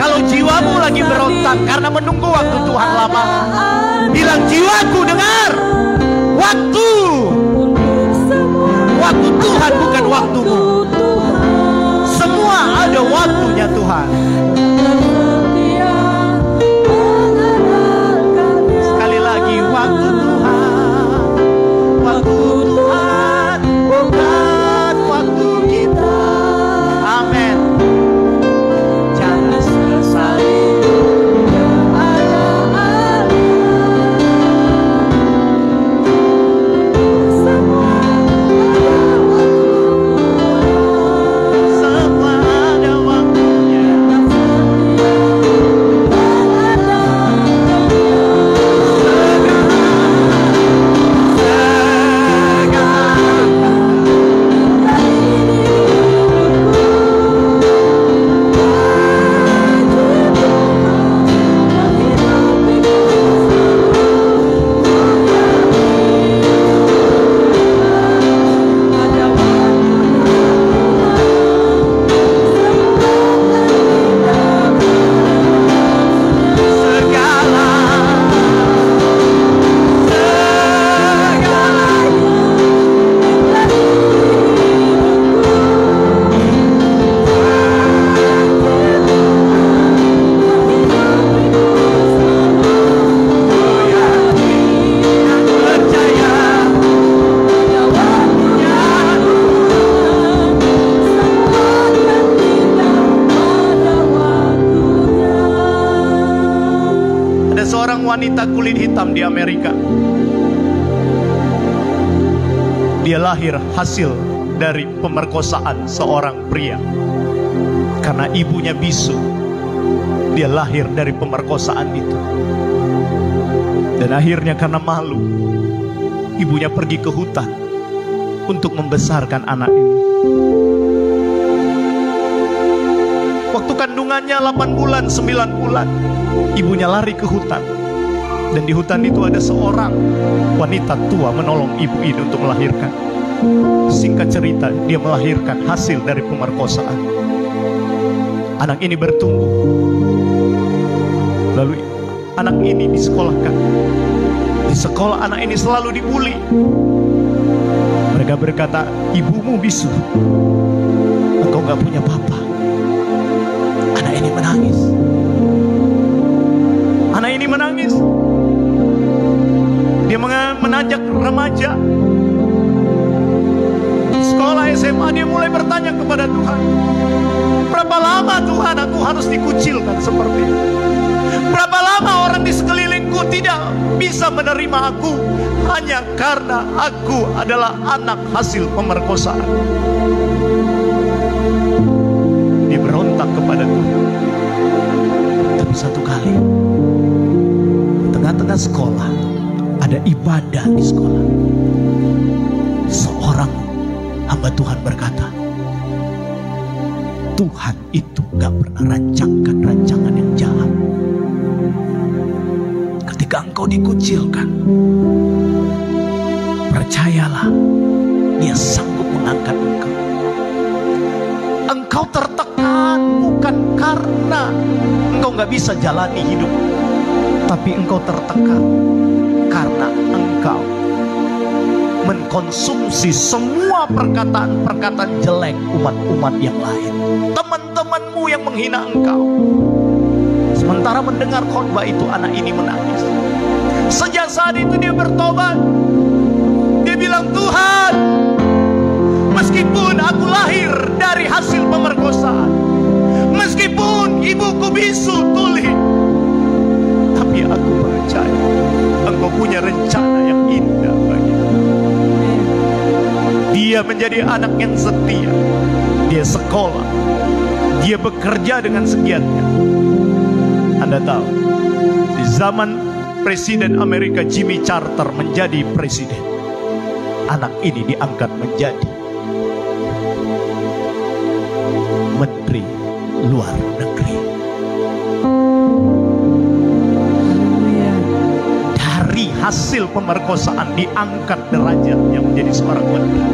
Kalau jiwamu lagi berontak karena menunggu waktu Tuhan lama, bilang, jiwaku dengar, waktu Tuhan bukan waktumu. Semua ada waktunya Tuhan. Sekali lagi, waktu Tuhan, waktu Tuhan bukan waktu kita. Amin. Jangan sesali keadaan. Semua ada waktunya. Wanita kulit hitam di Amerika. Dia lahir hasil dari pemerkosaan seorang pria. Karena ibunya bisu, dia lahir dari pemerkosaan itu. Dan akhirnya karena malu, ibunya pergi ke hutan untuk membesarkan anak ini. Waktu kandungannya 8 bulan, 9 bulan, ibunya lari ke hutan. Dan di hutan itu ada seorang wanita tua menolong ibu ini untuk melahirkan. Singkat cerita, dia melahirkan hasil dari pemerkosaan. Anak ini bertumbuh. Lalu anak ini disekolahkan. Di sekolah anak ini selalu dibully. Mereka berkata, ibumu bisu, engkau gak punya papa. Anak ini menangis. Anak ini menangis. Dia menanjak remaja. Di sekolah SMA dia mulai bertanya kepada Tuhan, berapa lama Tuhan aku harus dikucilkan seperti ini? Berapa lama orang di sekelilingku tidak bisa menerima aku hanya karena aku adalah anak hasil pemerkosaan? Dia berontak kepada Tuhan. Tapi satu kali, di tengah-tengah sekolah, ada ibadah di sekolah. Seorang hamba Tuhan berkata, Tuhan itu gak pernah rancangkan rancangan yang jahat. Ketika engkau dikucilkan, percayalah, Dia sanggup mengangkat engkau. Engkau tertekan bukan karena engkau gak bisa jalani hidup, tapi engkau tertekan karena engkau mengkonsumsi semua perkataan-perkataan jelek umat-umat yang lain. Teman-temanmu yang menghina engkau. Sementara mendengar khotbah itu, anak ini menangis. Sejak saat itu dia bertobat. Dia bilang, Tuhan, meskipun aku lahir dari hasil pemerkosaan, meskipun ibuku bisu tuli, tapi aku percaya Engkau punya rencana yang indah bagiku. Dia menjadi anak yang setia. Dia sekolah. Dia bekerja dengan segiatnya. Anda tahu, di zaman Presiden Amerika Jimmy Carter menjadi presiden, anak ini diangkat menjadi Menteri Luar Negeri. Dari hasil pemerkosaan diangkat derajatnya menjadi seorang menteri.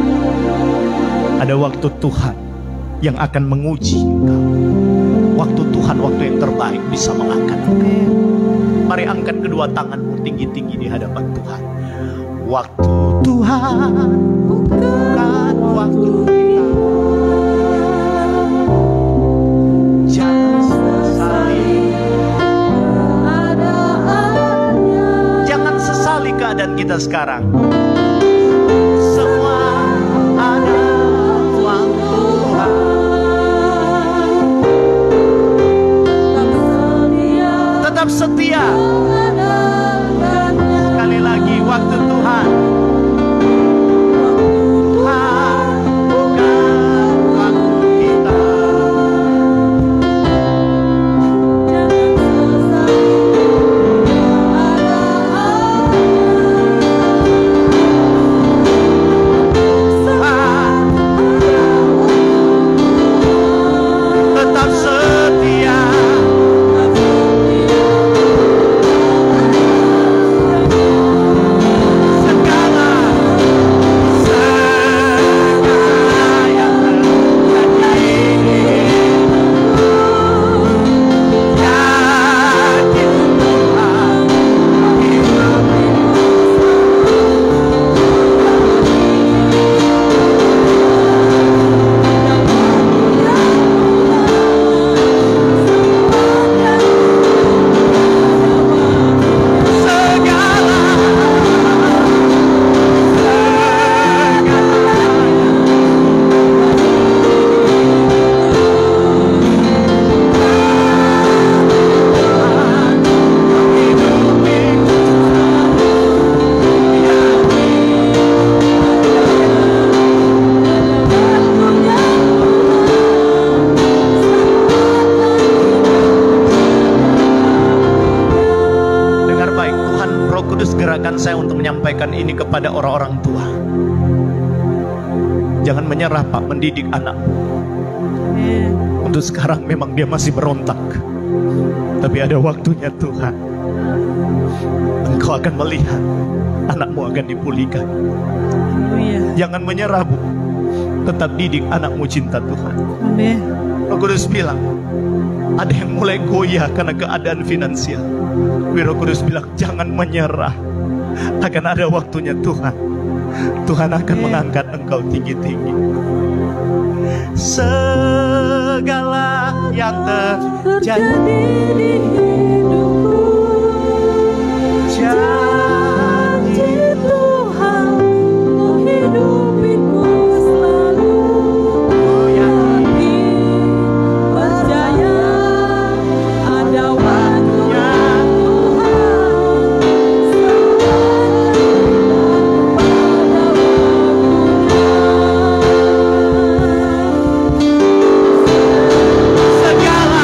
Ada waktu Tuhan yang akan menguji engkau. waktu Tuhan, waktu yang terbaik bisa mengangkat. Mari angkat kedua tanganmu tinggi-tinggi di hadapan Tuhan. Waktu Tuhan bukan waktu kita. Jangan sesali keadaannya. Jangan sesali keadaan kita sekarang. Semua ada waktu Tuhan. Tetap setia. Sekali lagi, waktu Tuhan. Tuhan bukan waktu kita. Tetap setia. Saya untuk menyampaikan ini kepada orang-orang tua. Jangan menyerah, Pak, mendidik anak. Untuk sekarang memang dia masih berontak, tapi ada waktunya Tuhan. Engkau akan melihat anakmu akan dipulihkan. Jangan menyerah, Bu. Tetap didik anakmu cinta Tuhan. Roh Kudus bilang, ada yang mulai goyah karena keadaan finansial. Roh Kudus bilang, jangan menyerah. Akan ada waktunya Tuhan. Tuhan akan mengangkat engkau tinggi-tinggi. Segala yang terjadi di hidupku, janji Tuhan menghidupiku selalu. Ku yakin, percaya ada waktunya. Segala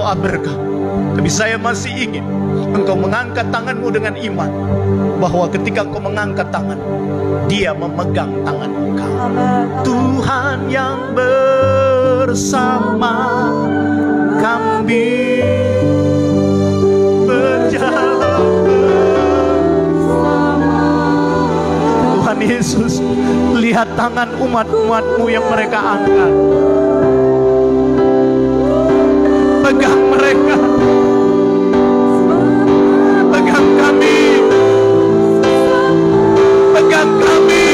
doa berkat. Tapi saya masih ingin engkau mengangkat tanganmu dengan iman, bahwa ketika engkau mengangkat tangan, Dia memegang tangan engkau. Tuhan yang bersama kami berjalan bersama. Tuhan Yesus, lihat tangan umat-umatmu yang mereka angkat. Pegang mereka, pegang kami, pegang kami.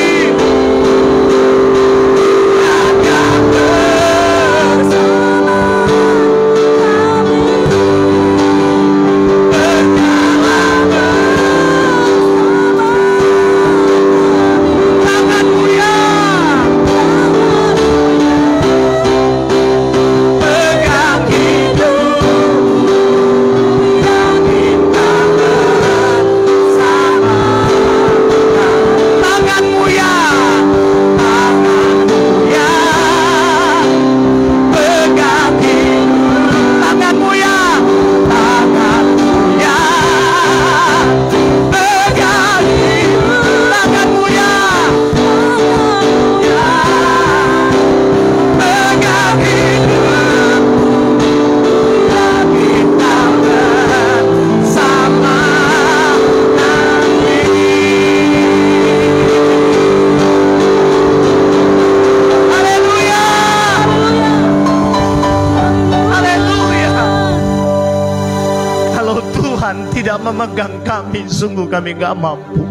Memegang kami, sungguh kami gak mampu.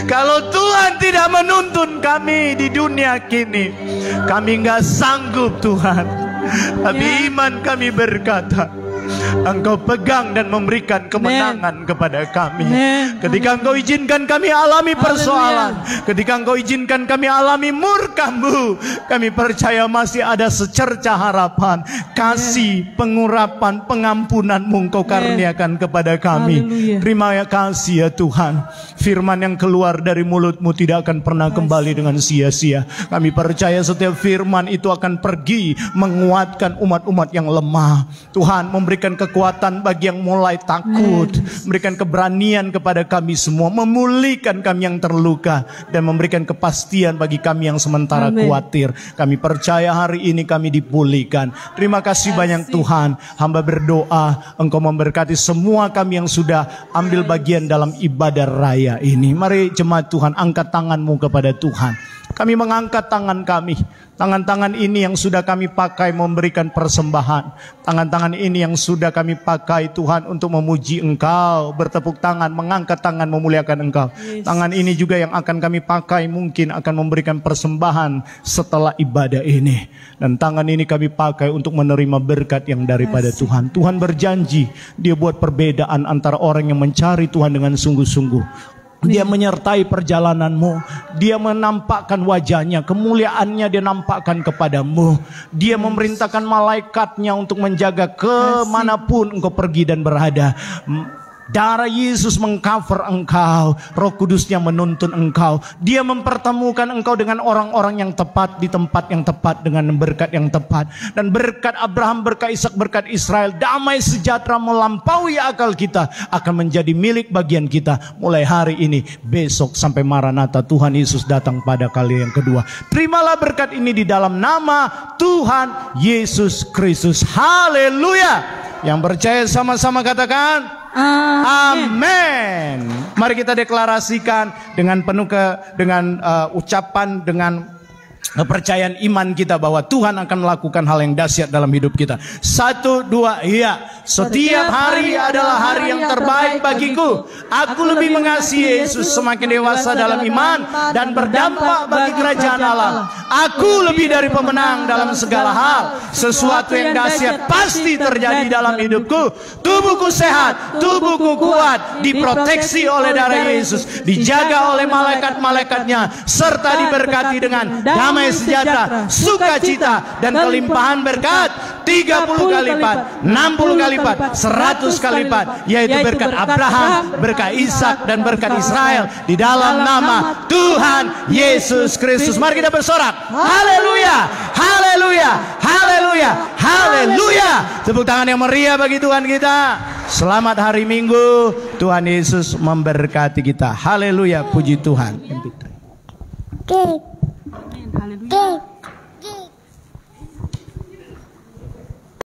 Kalau Tuhan tidak menuntun kami di dunia kini, kami gak sanggup Tuhan. Tapi iman kami berkata, Engkau pegang dan memberikan kemenangan kepada kami. Ketika Engkau izinkan kami alami persoalan, ketika Engkau izinkan kami alami murka-Mu, kami percaya masih ada secerca harapan. Kasih, pengurapan, pengampunan-Mu Engkau karuniakan kepada kami. Terima kasih ya Tuhan. Firman yang keluar dari mulut-Mu tidak akan pernah kembali dengan sia-sia. Kami percaya setiap firman itu akan pergi menguatkan umat-umat yang lemah. Tuhan, memberikan kekuatan bagi yang mulai takut, memberikan keberanian kepada kami semua, memulihkan kami yang terluka, dan memberikan kepastian bagi kami yang sementara khawatir. Kami percaya hari ini kami dipulihkan. Terima kasih banyak Tuhan. Hamba berdoa Engkau memberkati semua kami yang sudah ambil bagian dalam ibadah raya ini. Mari jemaat Tuhan, angkat tanganmu kepada Tuhan. Kami mengangkat tangan kami. Tangan-tangan ini yang sudah kami pakai memberikan persembahan. Tangan-tangan ini yang sudah kami pakai Tuhan untuk memuji Engkau. Bertepuk tangan, mengangkat tangan memuliakan Engkau. Tangan ini juga yang akan kami pakai mungkin akan memberikan persembahan setelah ibadah ini. Dan tangan ini kami pakai untuk menerima berkat yang daripada Tuhan. Tuhan berjanji Dia buat perbedaan antara orang yang mencari Tuhan dengan sungguh-sungguh. Dia menyertai perjalananmu. Dia menampakkan wajahnya, kemuliaannya Dia nampakkan kepadamu. Dia memerintahkan malaikatnya untuk menjaga kemanapun engkau pergi dan berada. Darah Yesus mengcover engkau. Roh Kudusnya menuntun engkau. Dia mempertemukan engkau dengan orang-orang yang tepat, di tempat yang tepat, dengan berkat yang tepat. Dan berkat Abraham, berkat Ishak, berkat Israel, damai sejahtera melampaui akal kita, akan menjadi milik bagian kita mulai hari ini, besok sampai Maranatha Tuhan Yesus datang pada kali yang kedua. Terimalah berkat ini di dalam nama Tuhan Yesus Kristus. Haleluya. Yang percaya sama-sama katakan amin. Mari kita deklarasikan dengan penuh dengan ucapan, dengan kepercayaan iman kita bahwa Tuhan akan melakukan hal yang dahsyat dalam hidup kita. 1, 2, iya. Setiap hari adalah hari yang terbaik bagiku. Aku lebih mengasihi Yesus semakin dewasa dalam iman dan berdampak bagi kerajaan Allah. Aku lebih dari pemenang dalam segala hal. Sesuatu yang dahsyat pasti terjadi dalam hidupku. Tubuhku sehat, tubuhku kuat, diproteksi oleh darah Yesus, dijaga oleh malaikat-malaikatnya, serta diberkati dengan damai sejahtera, sukacita, dan kelimpahan berkat. 30 kali lipat, 60 kali lipat, 100 kali lipat, yaitu berkat Abraham, berkat Ishak, dan berkat Israel di dalam nama Tuhan Yesus Kristus. Mari kita bersorak. Haleluya, haleluya, haleluya, haleluya. Tepuk tangan yang meriah bagi Tuhan kita. Selamat hari Minggu. Tuhan Yesus memberkati kita. Haleluya, puji Tuhan. Haleluya.